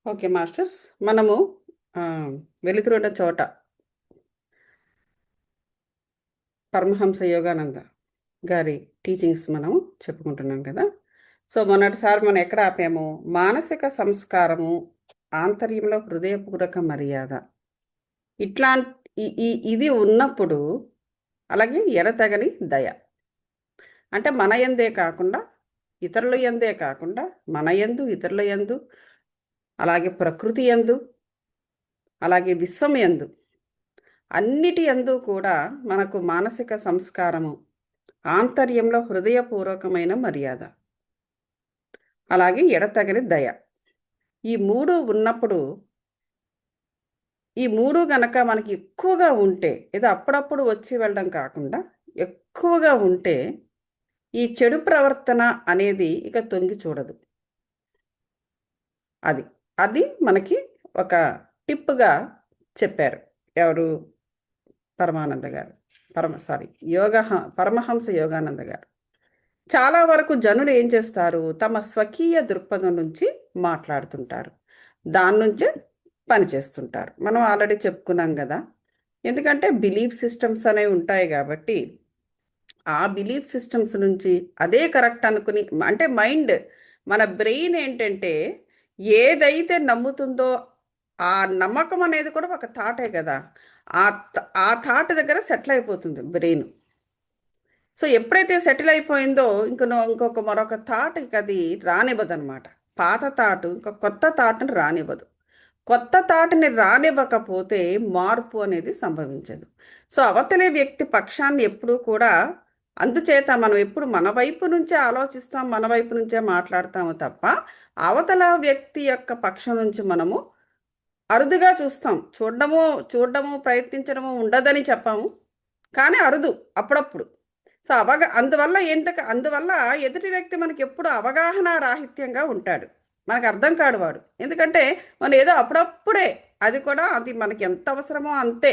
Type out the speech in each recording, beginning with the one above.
Okay masters, మనము ఆ, వెలుతురున్న చోట పరమహంస యోగానంద గారి టీచింగ్స్ మనం చెప్పుకుంటున్నాం కదా. సో మొన్నటిసారి మనం ఎక్కడ ఆపాము? మానసిక సంస్కారము, ఆంతర్యంలో హృదయపూర్వక మర్యాద, ఇట్లా ఇది ఉన్నప్పుడు, అలాగే ఎడతెగని దయ. అంటే మన యందే కాకుండా, ఇతరుల యందే కాకుండా, మన యందు, ఇతరుల యందు, అలాగే ప్రకృతి యందు, అలాగే విశ్వం యందు, అన్నిటి యందు కూడా మనకు మానసిక సంస్కారము, ఆంతర్యంలో హృదయపూర్వకమైన మర్యాద, అలాగే ఎడతెగని దయ, ఈ మూడు ఉన్నప్పుడు, ఈ మూడు గనక మనకి ఎక్కువగా ఉంటే, ఏదో అప్పుడప్పుడు వచ్చి వెళ్ళడం కాకుండా ఎక్కువగా ఉంటే, ఈ చెడు ప్రవర్తన అనేది ఇక తొంగి చూడదు. అది అది మనకి ఒక టిప్గా చెప్పారు. ఎవరు? పరమానంద గారు. సారీ, పరమహంస యోగానంద గారు. చాలా వరకు జనులు ఏం చేస్తారు? తమ స్వకీయ దృక్పథం నుంచి మాట్లాడుతుంటారు, దాని నుంచే పనిచేస్తుంటారు. మనం ఆల్రెడీ చెప్పుకున్నాం కదా. ఎందుకంటే బిలీఫ్ సిస్టమ్స్ అనేవి ఉంటాయి కాబట్టి, ఆ బిలీఫ్ సిస్టమ్స్ నుంచి అదే కరెక్ట్ అనుకుని, అంటే మైండ్, మన బ్రెయిన్ ఏంటంటే ఏదైతే నమ్ముతుందో ఆ నమ్మకం అనేది కూడా ఒక థాటే కదా. ఆ థాట్ దగ్గర సెటిల్ అయిపోతుంది బ్రెయిన్. సో ఎప్పుడైతే సెటిల్ అయిపోయిందో ఇంకొక మరొక థాట్ ఇక అది రానివ్వదు అనమాట. పాత థాట్ ఇంకా కొత్త థాట్ని రానివ్వదు. కొత్త థాట్ని రానివ్వకపోతే మార్పు అనేది సంభవించదు. సో అవతలి వ్యక్తి పక్షాన్ని ఎప్పుడూ కూడా, అందుచేత మనం ఎప్పుడు మన వైపు నుంచే ఆలోచిస్తాం, మన వైపు నుంచే మాట్లాడతాము తప్ప అవతల వ్యక్తి యొక్క పక్షం నుంచి మనము అరుదుగా చూస్తాం. చూడడము ప్రయత్నించడము ఉండదని చెప్పాము, కానీ అరుదు అప్పుడప్పుడు. సో అందువల్ల ఎదుటి వ్యక్తి మనకి ఎప్పుడు అవగాహన రాహిత్యంగా ఉంటాడు. మనకు అర్థం కాడు వాడు. ఎందుకంటే మనం ఏదో అప్పుడప్పుడే, అది కూడా అది మనకి ఎంత అవసరమో అంతే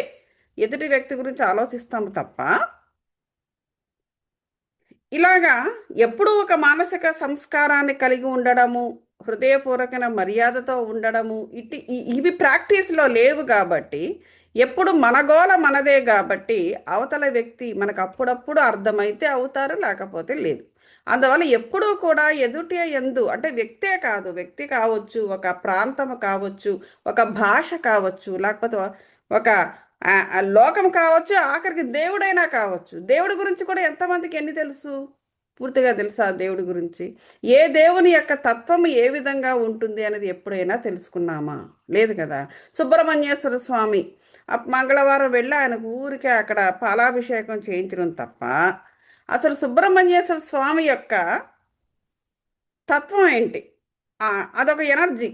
ఎదుటి వ్యక్తి గురించి ఆలోచిస్తాము తప్ప, ఇలాగా ఎప్పుడూ ఒక మానసిక సంస్కారాన్ని కలిగి ఉండడము, హృదయపూర్వకమైన మర్యాదతో ఉండడము, ఇవి ప్రాక్టీస్లో లేవు కాబట్టి, ఎప్పుడు మన గోల మనదే కాబట్టి అవతల వ్యక్తి మనకు అప్పుడప్పుడు అర్థమైతే అవుతారు, లేకపోతే లేదు. అందువల్ల ఎప్పుడూ కూడా ఎదుటి యందు, అంటే వ్యక్తే కాదు, వ్యక్తి కావచ్చు, ఒక ప్రాంతం కావచ్చు, ఒక భాష కావచ్చు, లేకపోతే ఒక లోకం కావచ్చు, ఆఖరికి దేవుడైనా కావచ్చు. దేవుడి గురించి కూడా ఎంతమందికి ఎన్ని తెలుసు? పూర్తిగా తెలుసా దేవుడి గురించి? ఏ దేవుని యొక్క తత్వం ఏ విధంగా ఉంటుంది అనేది ఎప్పుడైనా తెలుసుకున్నామా? లేదు కదా. సుబ్రహ్మణ్యేశ్వర స్వామి మంగళవారం వెళ్ళి ఆయనకు ఊరికే అక్కడ పాలాభిషేకం చేయించడం తప్ప, అసలు సుబ్రహ్మణ్యేశ్వర స్వామి యొక్క తత్వం ఏంటి? అదొక ఎనర్జీ.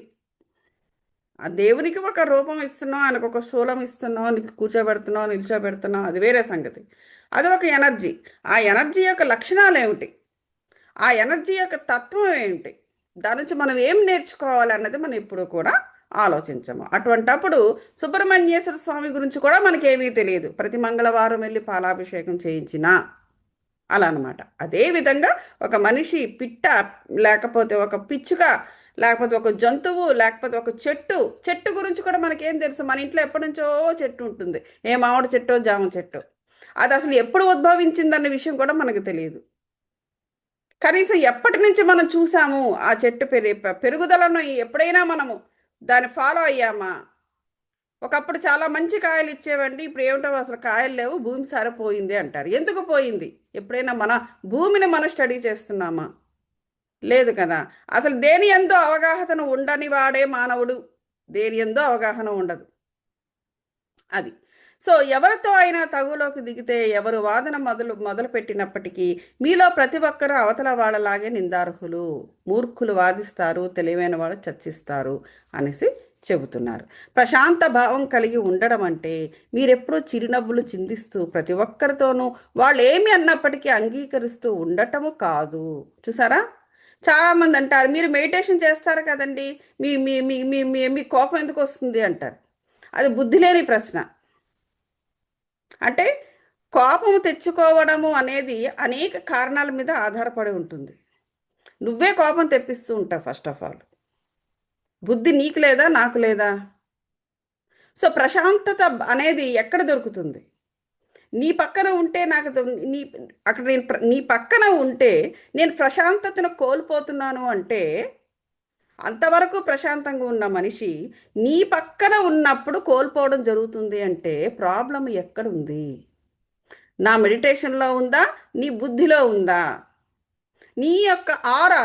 ఆ దేవునికి ఒక రూపం ఇస్తున్నావు, ఆయనకు ఒక శూలం ఇస్తున్నావు, నీకు కూర్చోబెడుతున్నావు, నిల్చోబెడుతున్నావు, అది వేరే సంగతి. అది ఒక ఎనర్జీ. ఆ ఎనర్జీ యొక్క లక్షణాలు ఏమిటి? ఆ ఎనర్జీ యొక్క తత్వం ఏమిటి? దాని నుంచి మనం ఏం నేర్చుకోవాలి అన్నది మనం ఇప్పుడు కూడా ఆలోచించము. అటువంటప్పుడు సుబ్రహ్మణ్యేశ్వర స్వామి గురించి కూడా మనకేమీ తెలియదు. ప్రతి మంగళవారం వెళ్ళి పాలాభిషేకం చేయించినా అలా అనమాట. అదేవిధంగా ఒక మనిషి, పిట్ట, లేకపోతే ఒక పిచ్చుక, లేకపోతే ఒక జంతువు, లేకపోతే ఒక చెట్టు గురించి కూడా మనకేం తెలుసు? మన ఇంట్లో ఎప్పటి నుంచో చెట్టు ఉంటుంది. ఏ మామిడి చెట్టో జామ చెట్టు, అది అసలు ఎప్పుడు ఉద్భవించిందన్న విషయం కూడా మనకు తెలియదు. కనీసం ఎప్పటి నుంచి మనం చూసాము ఆ చెట్టు పెరుగుదలను? ఎప్పుడైనా మనము దాన్ని ఫాలో అయ్యామా? ఒకప్పుడు చాలా మంచి కాయలు ఇచ్చేవండి, ఇప్పుడు ఏమిటో అసలు కాయలు లేవు, భూమి సారిపోయింది అంటారు. ఎందుకు పోయింది? ఎప్పుడైనా మన భూమిని మనం స్టడీ చేస్తున్నామా? లేదు కదా. అసలు దేని ఎందో అవగాహన ఉండని వాడే మానవుడు. దేని ఎందో అవగాహన ఉండదు. అది. సో ఎవరితో అయినా తగులోకి దిగితే, ఎవరు వాదన మొదలు పెట్టినప్పటికీ మీలో ప్రతి ఒక్కరూ అవతల వాళ్ళలాగే నిందార్హులు. మూర్ఖులు వాదిస్తారు, తెలివైన వాళ్ళు చర్చిస్తారు అనేసి చెబుతున్నారు. ప్రశాంత భావం కలిగి ఉండడం అంటే మీరెప్పుడూ చిరునవ్వులు చిందిస్తూ ప్రతి ఒక్కరితోనూ వాళ్ళు ఏమి అన్నప్పటికీ అంగీకరిస్తూ ఉండటము కాదు. చూసారా? చాలామంది అంటారు, మీరు మెడిటేషన్ చేస్తారు కదండి, మీ మీ మీ మీ మీ కోపం ఎందుకు వస్తుంది అంటారు. అది బుద్ధి లేని ప్రశ్న. అంటే కోపం తెచ్చుకోవడము అనేది అనేక కారణాల మీద ఆధారపడి ఉంటుంది. నువ్వే కోపం తెప్పిస్తూ ఉంటావు ఫస్ట్ ఆఫ్ ఆల్. బుద్ధి నీకు లేదా, నాకు లేదా? సో ప్రశాంతత అనేది ఎక్కడ దొరుకుతుంది? నీ పక్కన ఉంటే నాకు నీ అక్కడ నేను నీ పక్కన ఉంటే నేను ప్రశాంతతను కోల్పోతున్నాను అంటే, అంతవరకు ప్రశాంతంగా ఉన్న మనిషి నీ పక్కన ఉన్నప్పుడు కోల్పోవడం జరుగుతుంది అంటే ప్రాబ్లం ఎక్కడ ఉంది? నా మెడిటేషన్లో ఉందా, నీ బుద్ధిలో ఉందా? నీ యొక్క ఆరా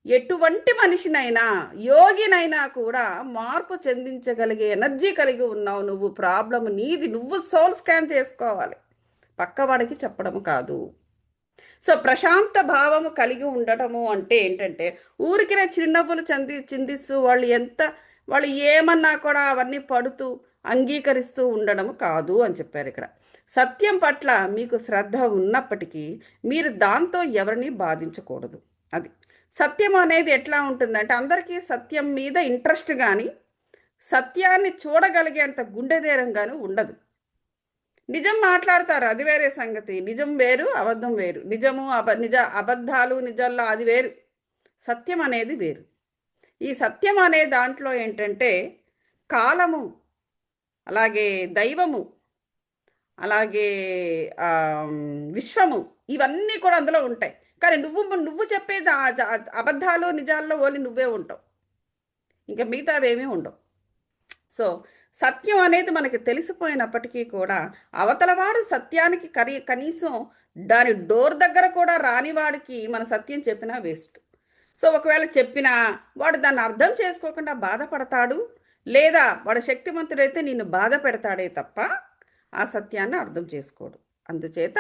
ఎటువంటి మనిషినైనా, యోగినైనా కూడా మార్పు చెందించగలిగే ఎనర్జీ కలిగి ఉన్నావు నువ్వు. ప్రాబ్లం నీది, నువ్వు సోల్ స్కాన్ చేసుకోవాలి, పక్కవాడికి చెప్పడం కాదు. సో ప్రశాంత భావము కలిగి ఉండటము అంటే ఏంటంటే, ఊరికినే చిరునవ్వులు చిందిస్తూ వాళ్ళు ఏమన్నా కూడా అవన్నీ పడుతూ అంగీకరిస్తూ ఉండడం కాదు అని చెప్పారు ఇక్కడ. సత్యం పట్ల మీకు శ్రద్ధ ఉన్నప్పటికీ మీరు దాంతో ఎవరిని బాధించకూడదు. అది సత్యం అనేది ఎట్లా ఉంటుందంటే, అందరికీ సత్యం మీద ఇంట్రెస్ట్ కానీ, సత్యాన్ని చూడగలిగేంత గుండెధైర్యం కానీ ఉండదు. నిజం మాట్లాడతారు, అది వేరే సంగతి. నిజం వేరు, అబద్ధం వేరు. అబద్ధాలు నిజాల్లో అది వేరు. సత్యం అనేది వేరు. ఈ సత్యం అనే దాంట్లో ఏంటంటే కాలము, అలాగే దైవము, అలాగే విశ్వము, ఇవన్నీ కూడా అందులో ఉంటాయి. కానీ నువ్వు చెప్పేది అబద్ధాలు నిజాల్లో ఓన్లీ నువ్వే ఉంటావు, ఇంకా మిగతావేమీ ఉండవు. సో సత్యం అనేది మనకి తెలిసిపోయినప్పటికీ కూడా అవతలవాడు సత్యానికి కనీసం దాని డోర్ దగ్గర కూడా రాని వాడికి మన సత్యం చెప్పినా వేస్ట్. సో ఒకవేళ చెప్పినా వాడు దాన్ని అర్థం చేసుకోకుండా బాధపడతాడు, లేదా వాడు శక్తివంతుడైతే నిన్ను బాధ పెడతాడే తప్ప ఆ సత్యాన్ని అర్థం చేసుకోడు. అందుచేత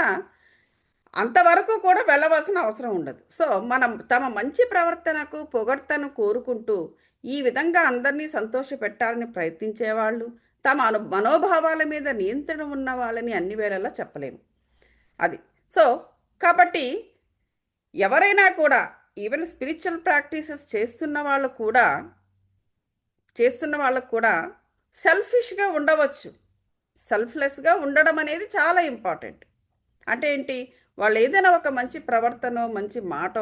అంతవరకు కూడా వెళ్ళవలసిన అవసరం ఉండదు. సో మనం తమ మంచి ప్రవర్తనకు పొగడ్తను కోరుకుంటూ ఈ విధంగా అందరినీ సంతోషపెట్టాలని ప్రయత్నించేవాళ్ళు తమ మనోభావాల మీద నియంత్రణ ఉన్న వాళ్ళని అన్ని వేళలా చెప్పలేము. అది సో కాబట్టి ఎవరైనా కూడా, ఈవెన్ స్పిరిచువల్ ప్రాక్టీసెస్ చేస్తున్న వాళ్ళకు కూడా సెల్ఫిష్గా ఉండవచ్చు. సెల్ఫ్లెస్గా ఉండడం అనేది చాలా ఇంపార్టెంట్. అంటే ఏంటి? వాళ్ళు ఏదైనా ఒక మంచి ప్రవర్తన, మంచి మాట,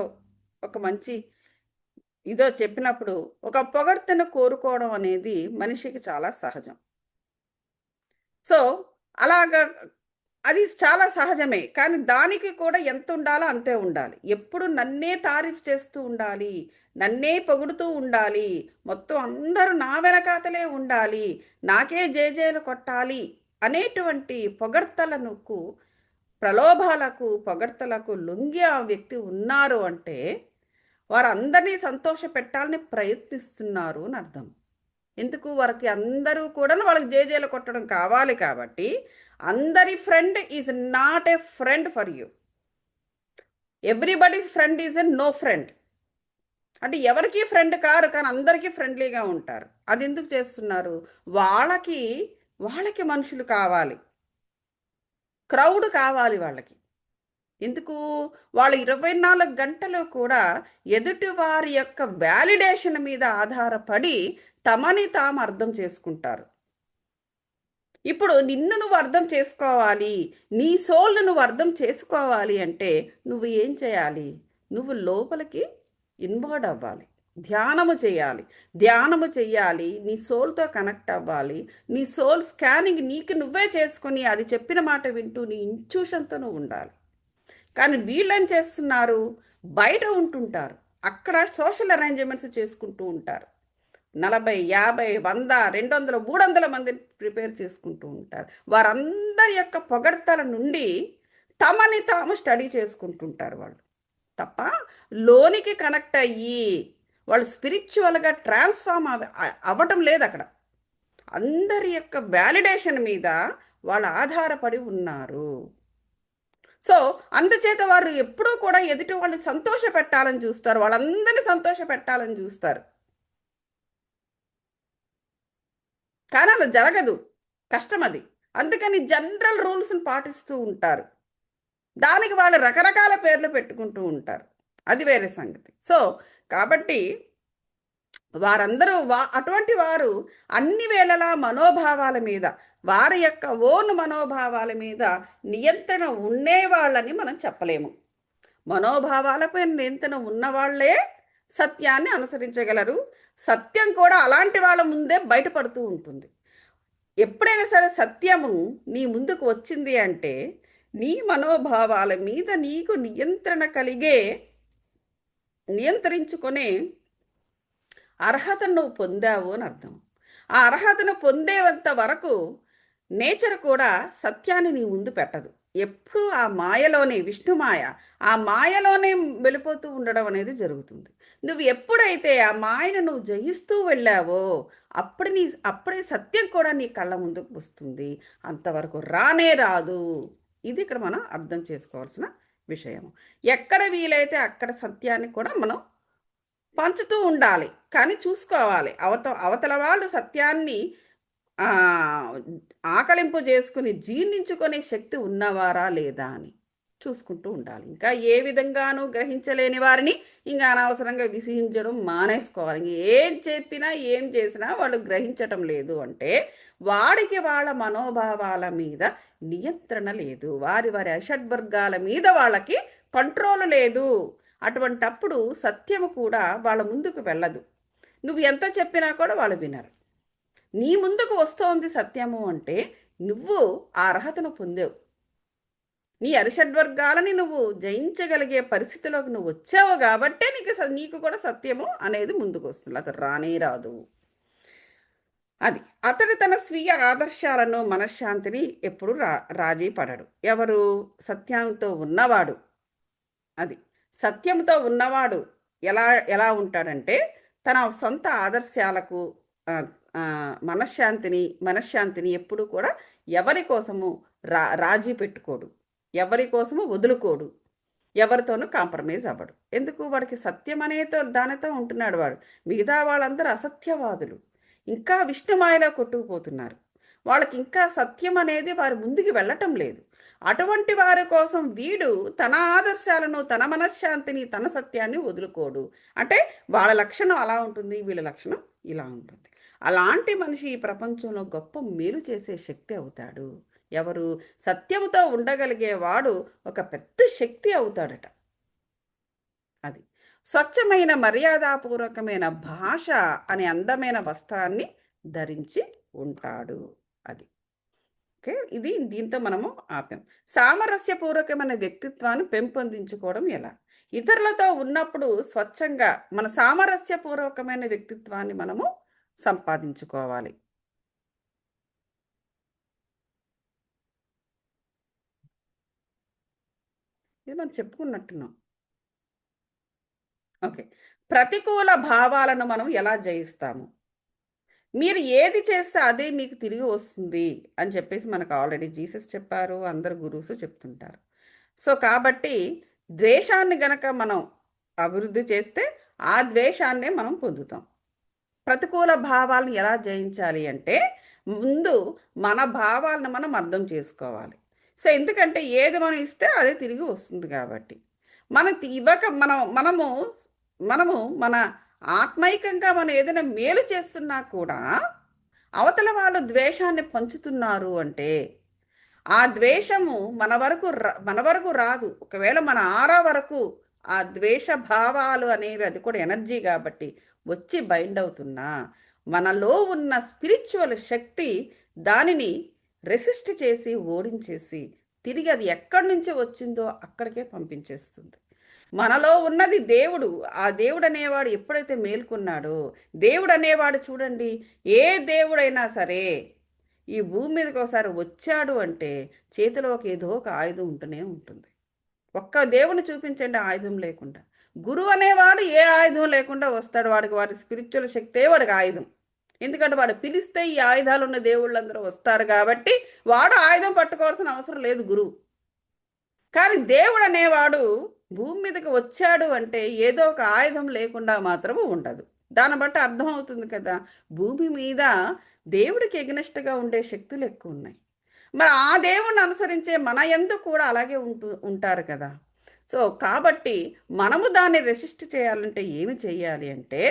ఒక మంచి ఇదో చెప్పినప్పుడు ఒక పొగడ్తను కోరుకోవడం అనేది మనిషికి చాలా సహజం. సో అలాగా అది చాలా సహజమే. కానీ దానికి కూడా ఎంత ఉండాలో అంతే ఉండాలి. ఎప్పుడు నన్నే తారీఫ్ చేస్తూ ఉండాలి, నన్నే పొగుడుతూ ఉండాలి, మొత్తం అందరూ నా వెనకాతలే ఉండాలి, నాకే జేజేలు కొట్టాలి అనేటువంటి పొగడ్తలకు, ప్రలోభాలకు, పొగడ్తలకు లొంగి ఆ వ్యక్తి ఉన్నారు అంటే వారందరినీ సంతోష పెట్టాలని ప్రయత్నిస్తున్నారు అని అర్థం. ఎందుకు? వారికి అందరూ కూడా వాళ్ళకి జేజేలు కొట్టడం కావాలి. కాబట్టి అందరి friend is not a friend for you. Everybody's friend is a no friend. అంటే ఎవరికి ఫ్రెండ్ కారు, కానీ అందరికీ ఫ్రెండ్లీగా ఉంటారు. అది ఎందుకు చేస్తున్నారు? వాళ్ళకి మనుషులు కావాలి, క్రౌడ్ కావాలి వాళ్ళకి. ఎందుకు? వాళ్ళు 24 గంటలు కూడా ఎదుటి వారి యొక్క వ్యాలిడేషన్ మీద ఆధారపడి తమని తాము అర్థం చేసుకుంటారు. ఇప్పుడు నిన్ను నువ్వు అర్థం చేసుకోవాలి, నీ సోల్ను నువ్వు అర్థం చేసుకోవాలి అంటే నువ్వు ఏం చేయాలి? నువ్వు లోపలికి ఇన్వాల్వ్ అవ్వాలి, ధ్యానము చేయాలి, నీ సోల్తో కనెక్ట్ అవ్వాలి. నీ సోల్ స్కానింగ్ నీకు నువ్వే చేసుకొని అది చెప్పిన మాట వింటూ నీ ఇంట్యూషన్తో నువ్వు ఉండాలి. కానీ వీళ్ళేం చేస్తున్నారు? బయట ఉంటుంటారు, అక్కడ సోషల్ అరేంజ్మెంట్స్ చేసుకుంటూ ఉంటారు. 40, 50, 100, 200, 300 మందిని ప్రిపేర్ చేసుకుంటూ ఉంటారు. వారందరి యొక్క పొగడ్తల నుండి తమని తాము స్టడీ చేసుకుంటుంటారు వాళ్ళు తప్ప లోనికి కనెక్ట్ అయ్యి వాళ్ళు స్పిరిచువల్గా ట్రాన్స్ఫార్మ్ అవ్వటం లేదు. అక్కడ అందరి యొక్క వ్యాలిడేషన్ మీద వాళ్ళు ఆధారపడి ఉన్నారు. సో అందుచేత వారు ఎప్పుడూ కూడా ఎదుటి వాళ్ళని సంతోష పెట్టాలని చూస్తారు, వాళ్ళందరినీ సంతోష పెట్టాలని చూస్తారు. కానీ అలా జరగదు, కష్టం అది. అందుకని జనరల్ రూల్స్ని పాటిస్తూ ఉంటారు, దానికి వాళ్ళు రకరకాల పేర్లు పెట్టుకుంటూ ఉంటారు, అది వేరే సంగతి. సో కాబట్టి వారందరూ అటువంటి వారు అన్ని వేళలా మనోభావాల మీద, వారి యొక్క ఓన్ మనోభావాల మీద నియంత్రణ ఉండేవాళ్ళని మనం చెప్పలేము. మనోభావాలపై నియంత్రణ ఉన్నవాళ్లే సత్యాన్ని అనుసరించగలరు. సత్యం కూడా అలాంటి వాళ్ళ ముందే బయటపడుతూ ఉంటుంది. ఎప్పుడైనా సరే సత్యము నీ ముందుకు వచ్చింది అంటే నీ మనోభావాల మీద నీకు నియంత్రించుకునే అర్హతను నువ్వు పొందావు అని అర్థం. ఆ అర్హతను పొందేంత వరకు నేచర్ కూడా సత్యాన్ని నీ ముందు పెట్టదు. ఎప్పుడూ ఆ మాయలోనే, విష్ణుమాయ, ఆ మాయలోనే వెళ్ళిపోతూ ఉండడం అనేది జరుగుతుంది. నువ్వు ఎప్పుడైతే ఆ మాయను నువ్వు జయిస్తూ వెళ్ళావో అప్పుడే సత్యం కూడా నీ కళ్ళ ముందుకు వస్తుంది. అంతవరకు రానే రాదు. ఇది ఇక్కడ మనం అర్థం చేసుకోవాల్సిన విషయం. ఎక్కడ వీలైతే అక్కడ సత్యాన్ని కూడా మనం పంచుతూ ఉండాలి. కానీ చూసుకోవాలి అవతల వాళ్ళు సత్యాన్ని ఆకలింపు చేసుకుని జీర్ణించుకునే శక్తి ఉన్నవారా లేదా అని చూసుకుంటూ ఉండాలి. ఇంకా ఏ విధంగానూ గ్రహించలేని వారిని ఇంకా అనవసరంగా విసిగించడం మానేసుకోవాలి. ఏం చెప్పినా ఏం చేసినా వాళ్ళు గ్రహించటం లేదు అంటే వాడికి వాళ్ళ మనోభావాల మీద నియంత్రణ లేదు, వారి అషడ్వర్గాల మీద వాళ్ళకి కంట్రోల్ లేదు. అటువంటప్పుడు సత్యము కూడా వాళ్ళ ముందుకు వెళ్ళదు. నువ్వు ఎంత చెప్పినా కూడా వాళ్ళు వినరు. నీ ముందుకు వస్తోంది సత్యము అంటే నువ్వు ఆ అర్హతను పొందావు. నీ అరిషడ్వర్గాలని నువ్వు జయించగలిగే పరిస్థితిలోకి నువ్వు వచ్చావు కాబట్టే నీకు కూడా సత్యము అనేది ముందుకు వస్తుంది. అతను రానే రాదు. అది అతడు తన స్వీయ ఆదర్శాలను, మనశ్శాంతిని ఎప్పుడు రాజీ పడడు. ఎవరు? సత్యంతో ఉన్నవాడు. అది సత్యంతో ఉన్నవాడు ఎలా ఎలా ఉంటాడంటే తన సొంత ఆదర్శాలకు మనశ్శాంతిని ఎప్పుడు కూడా ఎవరి కోసము రాజీ పెట్టుకోడు, ఎవరి కోసము వదులుకోడు, ఎవరితోనూ కాంప్రమైజ్ అవ్వడు. ఎందుకు? వాడికి సత్యం అనేతో దానితో ఉంటున్నాడు వాడు. మిగతా వాళ్ళందరూ అసత్యవాదులు, ఇంకా విష్ణుమాయలో కొట్టుకుపోతున్నారు. వాళ్ళకి ఇంకా సత్యం అనేది వారి ముందుకు వెళ్ళటం లేదు. అటువంటి వారి కోసం వీడు తన ఆదర్శాలను, తన మనశ్శాంతిని, తన సత్యాన్ని వదులుకోడు. అంటే వాళ్ళ లక్షణం అలా ఉంటుంది, వీళ్ళ లక్షణం ఇలా ఉంటుంది. అలాంటి మనిషి ఈ ప్రపంచంలో గొప్ప మేలు చేసే శక్తి అవుతాడు. ఎవరు? సత్యముతో ఉండగలిగేవాడు ఒక పెద్ద శక్తి అవుతాడట. అది స్వచ్ఛమైన మర్యాదపూర్వకమైన భాష అనే అందమైన వస్త్రాన్ని ధరించి ఉంటాడు. అది ఓకే. దీంతో మనము ఆపాం. సామరస్యపూర్వకమైన వ్యక్తిత్వాన్ని పెంపొందించుకోవడం ఎలా? ఇతరులతో ఉన్నప్పుడు స్వచ్ఛంగా మన సామరస్యపూర్వకమైన వ్యక్తిత్వాన్ని మనము సంపాదించుకోవాలి. ఇది మనం చెప్పుకున్నట్టున్నాం. ఓకే. ప్రతికూల భావాలను మనం ఎలా జయిస్తాము? మీరు ఏది చేస్తే అదే మీకు తిరిగి వస్తుంది అని చెప్పేసి మనకు ఆల్రెడీ జీసస్ చెప్పారు, అందరు గురువుస్ చెప్తుంటారు. సో కాబట్టి ద్వేషాన్ని గనక మనం అభివృద్ధి చేస్తే ఆ ద్వేషాన్నే మనం పొందుతాం. ప్రతికూల భావాలను ఎలా జయించాలి అంటే ముందు మన భావాలను మనం అర్థం చేసుకోవాలి. సో ఎందుకంటే ఏది మనం ఇస్తే అదే తిరిగి వస్తుంది కాబట్టి మనం ఇవ్వక మనము మన ఆత్మైకంగా మనం ఏదైనా మేలు చేస్తున్నా కూడా అవతల వాళ్ళు ద్వేషాన్ని పంచుతున్నారు అంటే ఆ ద్వేషము మన వరకు రాదు. ఒకవేళ మన ఆరా వరకు ఆ ద్వేష భావాలు అనేవి, అది కూడా ఎనర్జీ కాబట్టి వచ్చి బైండ్ అవుతున్నా మనలో ఉన్న స్పిరిచువల్ శక్తి దానిని రెసిస్ట్ చేసి ఓడించేసి తిరిగి అది ఎక్కడి నుంచి వచ్చిందో అక్కడికే పంపించేస్తుంది. మనలో ఉన్నది దేవుడు. ఆ దేవుడు అనేవాడు ఎప్పుడైతే మేల్కొన్నాడో, దేవుడు అనేవాడు చూడండి, ఏ దేవుడైనా సరే ఈ భూమి మీదకి ఒకసారి వచ్చాడు అంటే చేతిలో ఏదో ఒక ఆయుధం ఉంటూనే ఉంటుంది. ఒక్క దేవుని చూపించండి ఆయుధం లేకుండా. గురువు అనేవాడు ఏ ఆయుధం లేకుండా వస్తాడు. వాడి స్పిరిచువల్ శక్తే వాడికి ఆయుధం. ఎందుకంటే వాడు పిలిస్తే ఈ ఆయుధాలు ఉన్న దేవుళ్ళందరూ వస్తారు కాబట్టి వాడు ఆయుధం పట్టుకోవాల్సిన అవసరం లేదు గురువు. కానీ దేవుడు అనేవాడు భూమి మీదకి వచ్చాడు అంటే ఏదో ఒక ఆయుధం లేకుండా మాత్రము ఉండదు. దాన్ని బట్టి అర్థమవుతుంది కదా, భూమి మీద దేవుడికి ఎగ్నెస్ట్గా ఉండే శక్తులు ఎక్కువ ఉన్నాయి. మరి ఆ దేవుణ్ణి అనుసరించే మన యందు కూడా అలాగే ఉంటారు కదా. సో కాబట్టి మనము దాన్ని రెసిస్ట్ చేయాలంటే ఏమి చేయాలి అంటే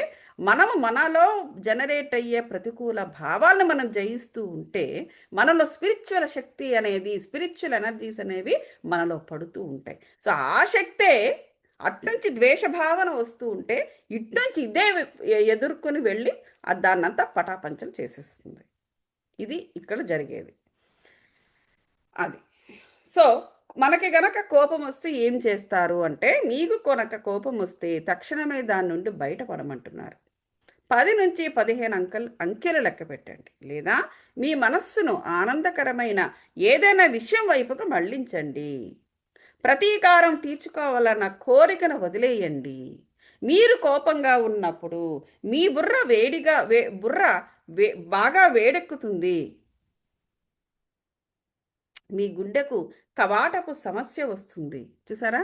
మనలో జనరేట్ అయ్యే ప్రతికూల భావాలను మనం జయిస్తూ ఉంటే మనలో స్పిరిచువల్ శక్తి అనేది, స్పిరిచువల్ ఎనర్జీస్ అనేవి మనలో పడుతూ ఉంటాయి. సో ఆ శక్తే అట్నుంచి ద్వేషభావన వస్తూ ఉంటే ఇట్నుంచి ఇదే ఎదుర్కొని వెళ్ళి దాన్నంతా పటాపంచం చేసేస్తుంది. ఇది ఇక్కడ జరిగేది. అది. సో, మనకి గనక కోపం వస్తే ఏం చేస్తారు అంటే, మీకు కొనక కోపం వస్తే తక్షణమే దాని నుండి బయటపడమంటున్నారు. 10-15 అంకెలు లెక్క పెట్టండి. లేదా మీ మనస్సును ఆనందకరమైన ఏదైనా విషయం వైపుకు మళ్ళించండి. ప్రతీకారం తీర్చుకోవాలన్న కోరికను వదిలేయండి. మీరు కోపంగా ఉన్నప్పుడు మీ బుర్ర బాగా వేడెక్కుతుంది. మీ గుండెకు కవాటపు సమస్య వస్తుంది. చూసారా?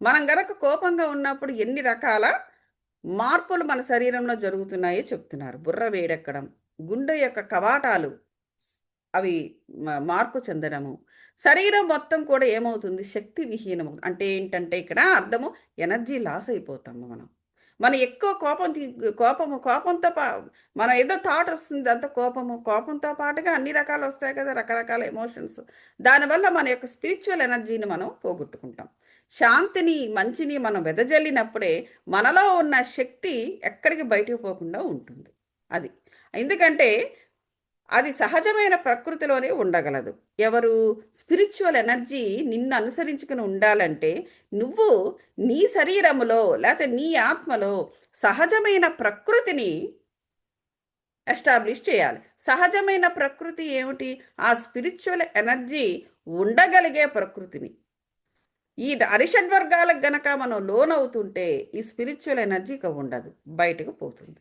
మనం గనక కోపంగా ఉన్నప్పుడు ఎన్ని రకాల మార్పులు మన శరీరంలో జరుగుతున్నాయో చెప్తున్నారు. బుర్ర వేడెక్కడం, గుండె యొక్క కవాటాలు అవి మార్పు చెందడము, శరీరం మొత్తం కూడా ఏమవుతుంది, శక్తి విహీనము. అంటే ఏంటంటే ఇక్కడ అర్థము ఎనర్జీ లాస్ అయిపోతాము మనం. మనం ఎక్కువ కోపంతో మనం ఏదో థాట్ వస్తుంది, అంత కోపంతో పాటుగా అన్ని రకాలు వస్తాయి కదా, రకరకాల ఎమోషన్స్. దానివల్ల మన యొక్క స్పిరిచువల్ ఎనర్జీని మనం పోగొట్టుకుంటాం. శాంతిని, మంచిని మనం వెదజల్లినప్పుడే మనలో ఉన్న శక్తి ఎక్కడికి బయటకు పోకుండా ఉంటుంది. అది ఎందుకంటే అది సహజమైన ప్రకృతిలోనే ఉండగలదు. ఎవరు? స్పిరిచువల్ ఎనర్జీ నిన్ను అనుసరించుకుని ఉండాలంటే నువ్వు నీ శరీరములో లేకపోతే నీ ఆత్మలో సహజమైన ప్రకృతిని ఎస్టాబ్లిష్ చేయాలి. సహజమైన ప్రకృతి ఏమిటి? ఆ స్పిరిచువల్ ఎనర్జీ ఉండగలిగే ప్రకృతిని. ఈ అరిషడ్ వర్గాలకు గనక మనం లోనవుతుంటే ఈ స్పిరిచువల్ ఎనర్జీ ఇక ఉండదు, బయటకు పోతుంది.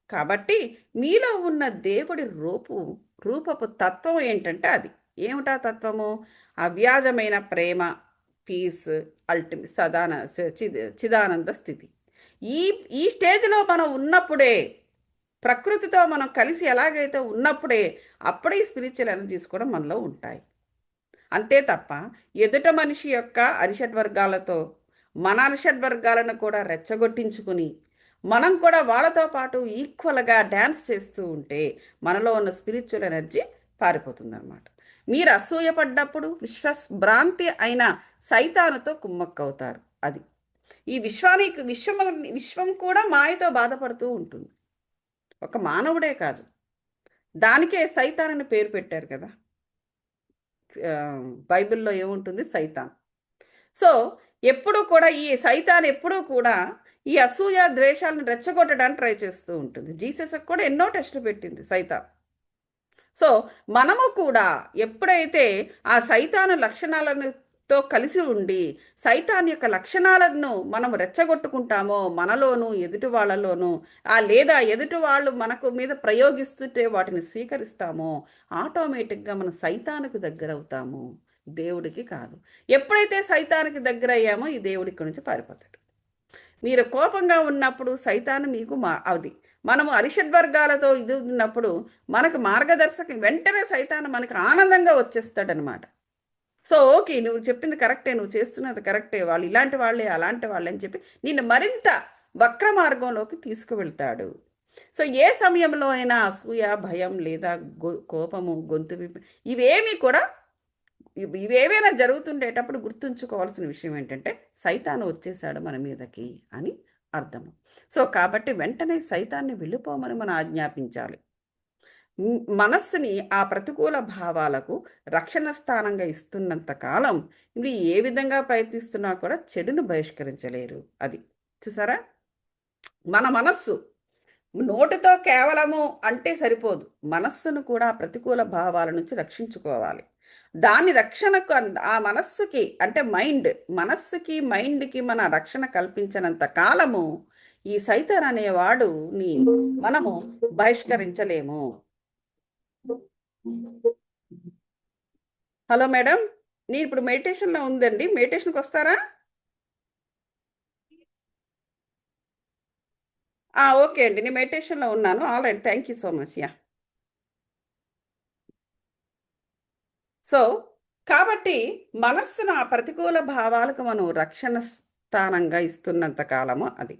కాబట్టి మీలో ఉన్న దేవుడి రూపపు తత్వం ఏంటంటే అది ఏమిటా తత్వము? అవ్యాజమైన ప్రేమ, పీస్, అల్టిమేట్ చిదానంద స్థితి. ఈ ఈ స్టేజ్లో మనం ఉన్నప్పుడే, ప్రకృతితో మనం కలిసి ఎలాగైతే ఉన్నప్పుడే అప్పుడే స్పిరిచువల్ ఎనర్జీస్ కూడా మనలో ఉంటాయి. అంతే తప్ప ఎదుట మనిషి యొక్క అరిషడ్ వర్గాలతో మన అరిషడ్ వర్గాలను కూడా రెచ్చగొట్టించుకుని మనం కూడా వాళ్ళతో పాటు ఈక్వల్గా డ్యాన్స్ చేస్తూ ఉంటే మనలో ఉన్న స్పిరిచువల్ ఎనర్జీ పారిపోతుందన్నమాట. మీరు అసూయపడ్డప్పుడు విశ్వభ్రాంతి అయిన సైతానుతో కుమ్మక్కవుతారు. అది ఈ విశ్వం కూడా మాయతో బాధపడుతూ ఉంటుంది. ఒక మానవుడే కాదు, దానికే సైతాన్ అని పేరు పెట్టారు కదా. బైబిల్లో ఏముంటుంది? సైతాన్. సో ఎప్పుడూ కూడా ఈ సైతాన్ ఎప్పుడూ కూడా ఈ అసూయ ద్వేషాలను రెచ్చగొట్టడానికి ట్రై చేస్తూ ఉంటుంది. జీసస్కి కూడా ఎన్నో టెస్టులు పెట్టింది సైతాన్. సో మనము కూడా ఎప్పుడైతే ఆ సైతాను లక్షణాలతో కలిసి ఉండి సైతాన్ యొక్క లక్షణాలను మనం రెచ్చగొట్టుకుంటామో మనలోనూ ఎదుటి వాళ్ళలోనూ, లేదా ఎదుటి వాళ్ళు మనకు మీద ప్రయోగిస్తుంటే వాటిని స్వీకరిస్తామో ఆటోమేటిక్గా మనం సైతానుకు దగ్గర అవుతాము, దేవుడికి కాదు. ఎప్పుడైతే సైతానికి దగ్గర అయ్యామో ఈ దేవుడి ఇక్కడి నుంచి పారిపోతాడు. మీరు కోపంగా ఉన్నప్పుడు సైతాను మీకు అది మనము అరిషడ్ వర్గాలతో ఇది ఉన్నప్పుడు మనకు మార్గదర్శకం వెంటనే సైతాను మనకు ఆనందంగా వచ్చేస్తాడనమాట. సో ఓకే, నువ్వు చెప్పింది కరెక్టే, నువ్వు చేస్తున్నది కరెక్టే, వాళ్ళు ఇలాంటి వాళ్ళే అలాంటి వాళ్ళే అని చెప్పి నిన్ను మరింత వక్ర మార్గంలోకి తీసుకువెళ్తాడు. సో ఏ సమయంలో అయినా అసూయ, భయం లేదా కోపము, గొంతు ఇవేమీ కూడా ఇవేవైనా జరుగుతుండేటప్పుడు గుర్తుంచుకోవాల్సిన విషయం ఏంటంటే సైతాను వచ్చేసాడు మన మీదకి అని అర్థము. సో కాబట్టి వెంటనే సైతాన్ని వెళ్ళిపోమని మనం ఆజ్ఞాపించాలి. మనస్సుని ఆ ప్రతికూల భావాలకు రక్షణ స్థానంగా ఇస్తున్నంత కాలం ఇది ఏ విధంగా ప్రయత్నిస్తున్నా కూడా చెడును బహిష్కరించలేరు. అది చూసారా? మన మనస్సు నోటితో కేవలము అంటే సరిపోదు, మనస్సును కూడా ప్రతికూల భావాల నుంచి రక్షించుకోవాలి. దాని రక్షణకు ఆ మనస్సుకి అంటే మనస్సుకి మైండ్కి మన రక్షణ కల్పించినంత కాలము ఈ సైతాన్ అనేవాడుని మనము బహిష్కరించలేము. హలో మేడం, నేను ఇప్పుడు మెడిటేషన్లో ఉందండి, మెడిటేషన్కి వస్తారా? ఓకే అండి, నేను మెడిటేషన్లో ఉన్నాను. All right, thank you so much. Yeah. So కాబట్టి మనస్సును ఆ ప్రతికూల భావాలకు మనం రక్షణ స్థానంగా ఇస్తున్నంత కాలము అది.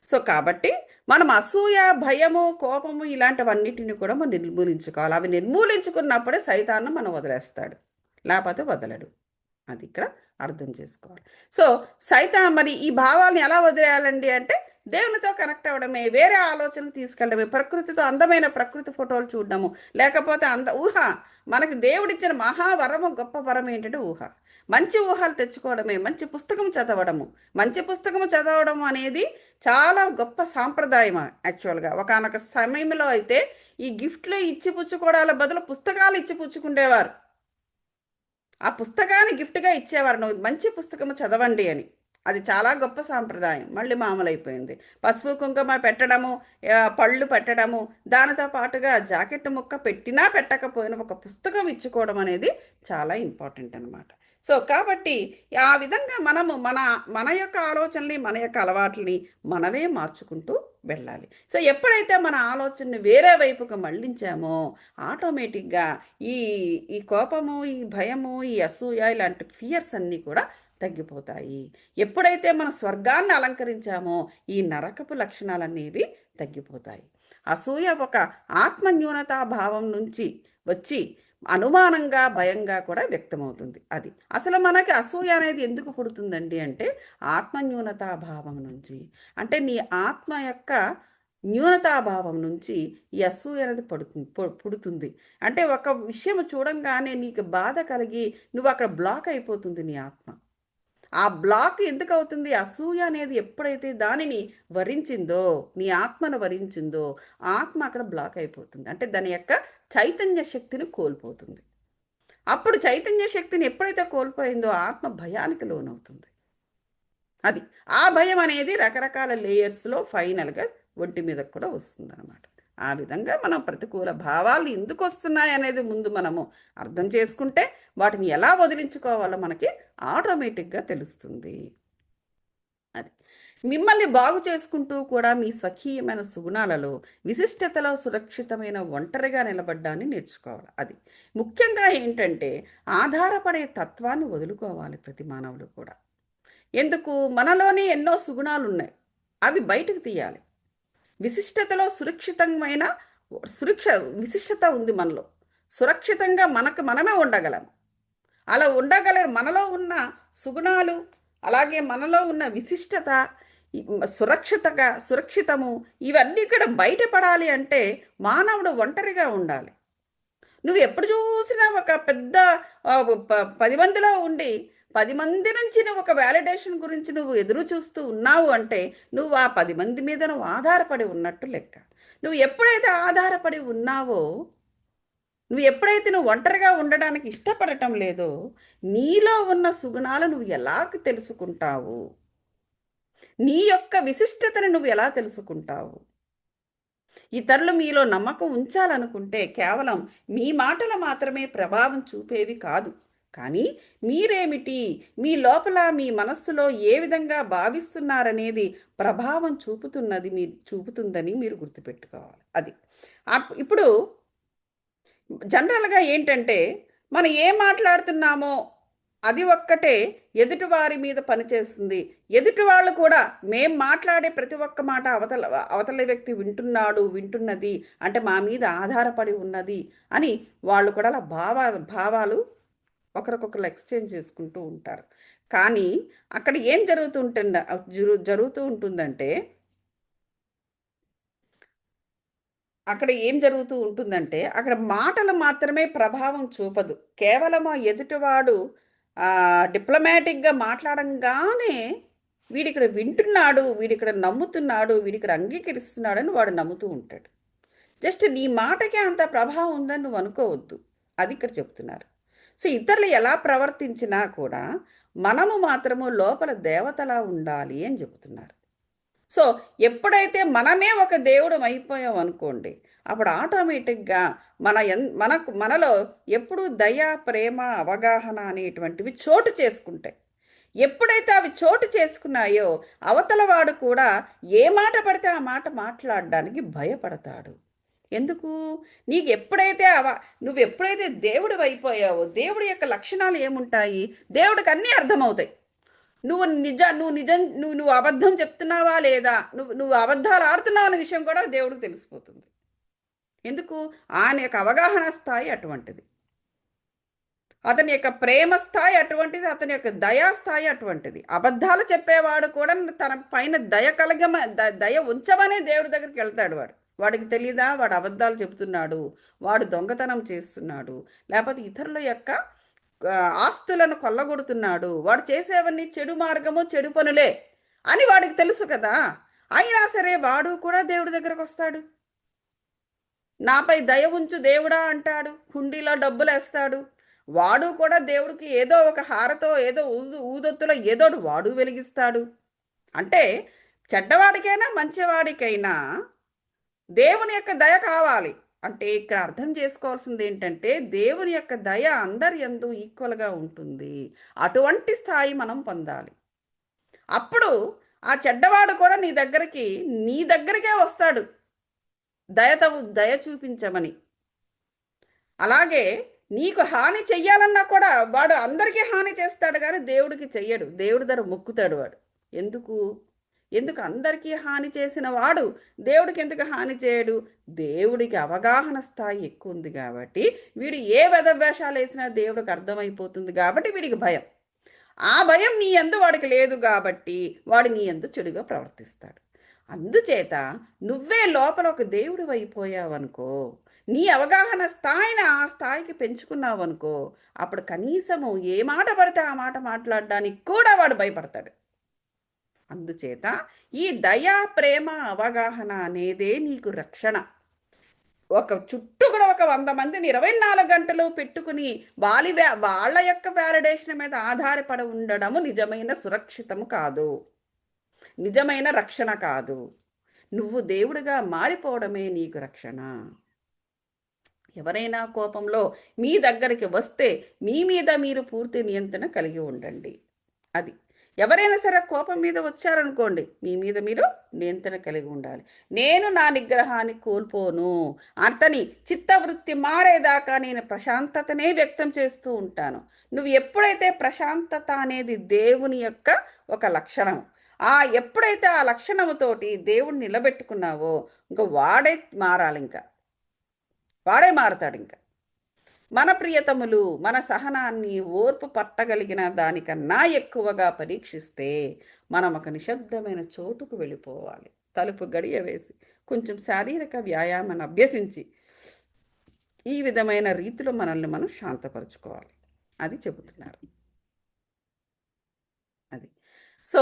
సో కాబట్టి మనం అసూయ, భయము, కోపము ఇలాంటివన్నిటిని కూడా మనం నిర్మూలించుకోవాలి. అవి నిర్మూలించుకున్నప్పుడే సైతాన్ని మనం వదిలేస్తాడు, లేకపోతే వదలడు. అది ఇక్కడ అర్థం చేసుకోవాలి. సో మరి ఈ భావాలను ఎలా వదిలేయాలండి అంటే దేవునితో కనెక్ట్ అవ్వడమే, వేరే ఆలోచనలు తీసుకెళ్ళడమే, ప్రకృతితో అందమైన ప్రకృతి ఫోటోలు చూడడము, లేకపోతే ఊహ. మనకి దేవుడిచ్చిన మహావరము, గొప్ప వరం ఏంటంటే ఊహ. మంచి ఊహలు తెచ్చుకోవడమే, మంచి పుస్తకం చదవడము. మంచి పుస్తకం చదవడం అనేది చాలా గొప్ప సాంప్రదాయం. యాక్చువల్గా ఒకానొక సమయంలో అయితే ఈ గిఫ్ట్లు ఇచ్చి పుచ్చుకోవడాల బదులు పుస్తకాలు ఇచ్చి పుచ్చుకుండేవారు. ఆ పుస్తకాన్ని గిఫ్ట్గా ఇచ్చేవారు, నువ్వు మంచి పుస్తకము చదవండి అని. అది చాలా గొప్ప సాంప్రదాయం మళ్ళీ మామూలైపోయింది. పసుపు కుంకుమ పెట్టడము, పళ్ళు పెట్టడము, దానితో పాటుగా జాకెట్ ముక్క పెట్టినా పెట్టకపోయినా ఒక పుస్తకం ఇచ్చుకోవడం అనేది చాలా ఇంపార్టెంట్ అనమాట. సో కాబట్టి ఆ విధంగా మనము మన మన యొక్క ఆలోచనని, మన యొక్క అలవాట్లని మనమే మార్చుకుంటూ వెళ్ళాలి. సో ఎప్పుడైతే మన ఆలోచనని వేరే వైపుకు మళ్ళించామో ఆటోమేటిక్గా ఈ ఈ కోపము, ఈ భయము, ఈ అసూయ ఇలాంటి ఫియర్స్ అన్నీ కూడా తగ్గిపోతాయి. ఎప్పుడైతే మన స్వర్గాన్ని అలంకరించామో ఈ నరకపు లక్షణాలనేవి తగ్గిపోతాయి. అసూయ ఒక ఆత్మన్యూనతా భావం నుంచి వచ్చి అనుమానంగా, భయంగా కూడా వ్యక్తమవుతుంది. అది అసలు మనకి అసూయ అనేది ఎందుకు పుడుతుందండి అంటే ఆత్మన్యూనతా భావం నుంచి. అంటే నీ ఆత్మ యొక్క న్యూనతాభావం నుంచి ఈ అసూయ అనేది పుడుతుంది. అంటే ఒక విషయం చూడంగానే నీకు బాధ కలిగి నువ్వు అక్కడ బ్లాక్ అయిపోతుంది నీ ఆత్మ. ఆ బ్లాక్ ఎందుకు అవుతుంది? అసూయ అనేది ఎప్పుడైతే దానిని వరించిందో, నీ ఆత్మను వరించిందో, ఆత్మ అక్కడ బ్లాక్ అయిపోతుంది. అంటే దాని యొక్క చైతన్య శక్తిని కోల్పోతుంది. అప్పుడు చైతన్య శక్తిని ఎప్పుడైతే కోల్పోయిందో ఆత్మ భయానికి లోనవుతుంది. అది ఆ భయం అనేది రకరకాల లేయర్స్లో ఫైనల్గా ఒంటి మీదకు కూడా వస్తుందన్నమాట. ఆ విధంగా మనం ప్రతికూల భావాలు ఎందుకు వస్తున్నాయి అనేది ముందు మనము అర్థం చేసుకుంటే వాటిని ఎలా వదిలించుకోవాలో మనకి ఆటోమేటిక్గా తెలుస్తుంది. అది మిమ్మల్ని బాగు చేసుకుంటూ కూడా మీ స్వకీయమైన సుగుణాలలో విశిష్టతలో సురక్షితమైన ఒంటరిగా నిలబడ్డాన్ని నేర్చుకోవాలి. అది ముఖ్యంగా ఏంటంటే ఆధారపడే తత్వాన్ని వదులుకోవాలి ప్రతి మానవులు కూడా. ఎందుకు? మనలోనే ఎన్నో సుగుణాలు ఉన్నాయి, అవి బయటకు తీయాలి. విశిష్టతలో సురక్షితమైన విశిష్టత ఉంది మనలో. సురక్షితంగా మనకు మనమే ఉండగలం. అలా ఉండగల మనలో ఉన్న సుగుణాలు, అలాగే మనలో ఉన్న విశిష్టత, సురక్షితము, ఇవన్నీ కూడా బయటపడాలి అంటే మానవుడు ఒంటరిగా ఉండాలి. నువ్వు ఎప్పుడు చూసినా ఒక పెద్ద 10 మందిలో ఉండి 10 మంది నుంచి నువ్వు ఒక వ్యాలిడేషన్ గురించి నువ్వు ఎదురు చూస్తూ ఉన్నావు అంటే నువ్వు ఆ 10 మంది మీద నువ్వు ఆధారపడి ఉన్నట్టు లెక్క. నువ్వు ఎప్పుడైతే ఆధారపడి ఉన్నావో, నువ్వు ఎప్పుడైతే నువ్వు ఒంటరిగా ఉండడానికి ఇష్టపడటం లేదో, నీలో ఉన్న సుగుణాలు నువ్వు ఎలా తెలుసుకుంటావు? నీ యొక్క విశిష్టతను నువ్వు ఎలా తెలుసుకుంటావు? ఇతరులు మీలో నమ్మకం ఉంచాలనుకుంటే కేవలం మీ మాటలు మాత్రమే ప్రభావం చూపేవి కాదు, కానీ మీరేమిటి, మీ లోపల మీ మనస్సులో ఏ విధంగా భావిస్తున్నారనేది ప్రభావం చూపుతుందని మీరు గుర్తుపెట్టుకోవాలి. అది ఇప్పుడు జనరల్గా ఏంటంటే మనం ఏం మాట్లాడుతున్నామో అది ఒక్కటే ఎదుటివారి మీద పనిచేస్తుంది. ఎదుటి వాళ్ళు కూడా మేం మాట్లాడే ప్రతి ఒక్క మాట అవతల వ్యక్తి వింటున్నది అంటే మా మీద ఆధారపడి ఉన్నది అని వాళ్ళు కూడా అలా భావాలు ఒకరికొకరు ఎక్స్చేంజ్ చేసుకుంటూ ఉంటారు. కానీ అక్కడ ఏం జరుగుతూ ఉంటుందంటే అక్కడ మాటలు మాత్రమే ప్రభావం చూపదు. కేవలం ఎదుటివాడు డిప్లొమాటిక్గా మాట్లాడంగానే వీడిక్కడ వింటున్నాడు, వీడిక్కడ నమ్ముతున్నాడు, వీడిక్కడ అంగీకరిస్తున్నాడు అని వాడు నమ్ముతూ ఉంటాడు. జస్ట్ నీ మాటకే అంత ప్రభావం ఉందని నువ్వు అనుకోవద్దు. అది ఇక్కడ చెప్తున్నారు. సో ఇతరులు ఎలా ప్రవర్తించినా కూడా మనము మాత్రము లోపల దేవతలా ఉండాలి అని చెబుతున్నారు. సో ఎప్పుడైతే మనమే ఒక దేవుడు అయిపోయాం అనుకోండి, అప్పుడు ఆటోమేటిక్గా మనలో ఎప్పుడు దయ, ప్రేమ, అవగాహన అనేటువంటివి చోటు చేసుకుంటాయి. ఎప్పుడైతే అవి చోటు చేసుకున్నాయో అవతల వాడు కూడా ఏ మాట పడితే ఆ మాట మాట్లాడడానికి భయపడతాడు. ఎందుకు? నీకు ఎప్పుడైతే నువ్వు ఎప్పుడైతే దేవుడు అయిపోయావో దేవుడి యొక్క లక్షణాలు ఏముంటాయి, దేవుడికి అన్నీ అర్థమవుతాయి. నువ్వు అబద్ధం చెప్తున్నావా లేదా, నువ్వు అబద్ధాలు ఆడుతున్నావు అనే విషయం కూడా దేవుడికి తెలిసిపోతుంది. ఎందుకు? ఆయన యొక్క అవగాహన స్థాయి అటువంటిది. అతని యొక్క ప్రేమ స్థాయి అటువంటిది, అతని యొక్క దయా స్థాయి అటువంటిది. అబద్ధాలు చెప్పేవాడు కూడా తన పైన దయ ఉంచమనే దేవుడి దగ్గరికి వెళ్తాడు. వాడికి తెలీదా వాడు అబద్ధాలు చెబుతున్నాడు, వాడు దొంగతనం చేస్తున్నాడు, లేకపోతే ఇతరుల యొక్క ఆస్తులను కొల్లగొడుతున్నాడు, వాడు చేసేవన్నీ చెడు మార్గము చెడు పనులే అని వాడికి తెలుసు కదా. అయినా సరే వాడు కూడా దేవుడి దగ్గరకు వస్తాడు. నాపై దయ ఉంచు దేవుడా అంటాడు, హుండీలో డబ్బులు వేస్తాడు. వాడు కూడా దేవుడికి ఏదో ఒక హారతో ఏదో ఊదొత్తులో ఏదో వాడు వెలిగిస్తాడు. అంటే చెడ్డవాడికైనా మంచివాడికైనా దేవుని యొక్క దయ కావాలి. అంటే ఇక్కడ అర్థం చేసుకోవాల్సింది ఏంటంటే దేవుని యొక్క దయ అందరి యందు ఈక్వల్గా ఉంటుంది. అటువంటి స్థాయి మనం పొందాలి. అప్పుడు ఆ చెడ్డవాడు కూడా నీ దగ్గరికే వస్తాడు దయ చూపించమని. అలాగే నీకు హాని చెయ్యాలన్నా కూడా వాడు అందరికీ హాని చేస్తాడు కానీ దేవుడికి చెయ్యడు. దేవుడి దగ్గర మొక్కుతాడు వాడు. ఎందుకు అందరికీ హాని చేసిన వాడు దేవుడికి ఎందుకు హాని చేయడు? దేవుడికి అవగాహన స్థాయి ఎక్కువ ఉంది కాబట్టి వీడు ఏ వేషాలు వేసినా దేవుడికి అర్థమైపోతుంది కాబట్టి వీడికి భయం. ఆ భయం నీ యందు వాడికి లేదు కాబట్టి వాడు నీ యందు చెడుగా ప్రవర్తిస్తాడు. అందుచేత నువ్వే లోపల ఒక దేవుడు అయిపోయావనుకో, నీ అవగాహన స్థాయిని ఆ స్థాయికి పెంచుకున్నావనుకో, అప్పుడు కనీసము ఏ మాట పడితే ఆ మాట మాట్లాడడానికి కూడా వాడు భయపడతాడు. అందుచేత ఈ దయా ప్రేమ అవగాహన అనేదే నీకు రక్షణ. చుట్టూ కూడా ఒక 100 మందిని 24 గంటలు పెట్టుకుని వాళ్ళ యొక్క వ్యాలిడేషన్ మీద ఆధారపడి ఉండడము నిజమైన సురక్షితము కాదు, నిజమైన రక్షణ కాదు. నువ్వు దేవుడిగా మారిపోవడమే నీకు రక్షణ. ఎవరైనా కోపంలో మీ దగ్గరికి వస్తే మీ మీద మీరు పూర్తి నియంత్రణ కలిగి ఉండండి. అది ఎవరైనా సరే కోపం మీద వచ్చారనుకోండి, మీ మీద మీరు నియంత్రణ కలిగి ఉండాలి. నేను నా నిగ్రహాన్ని కోల్పోను, అతని చిత్తవృత్తి మారేదాకా నేను ప్రశాంతతనే వ్యక్తం చేస్తూ ఉంటాను. నువ్వు ఎప్పుడైతే ప్రశాంతత అనేది దేవుని యొక్క ఒక లక్షణం, ఎప్పుడైతే ఆ లక్షణముతోటి దేవుడిని నిలబెట్టుకున్నావో ఇంకా వాడే మారాలి, వాడే మారతాడు. ఇంకా మన ప్రియతములు మన సహనాన్ని ఓర్పు పట్టగలిగిన దానికన్నా ఎక్కువగా పరీక్షిస్తే మనం ఒక నిశ్శబ్దమైన చోటుకు వెళ్ళిపోవాలి. తలుపు గడియ వేసి కొంచెం శారీరక వ్యాయామాన్ని అభ్యసించి ఈ విధమైన రీతిలో మనల్ని మనం శాంతపరచుకోవాలి. అది చెబుతున్నారు. అది సో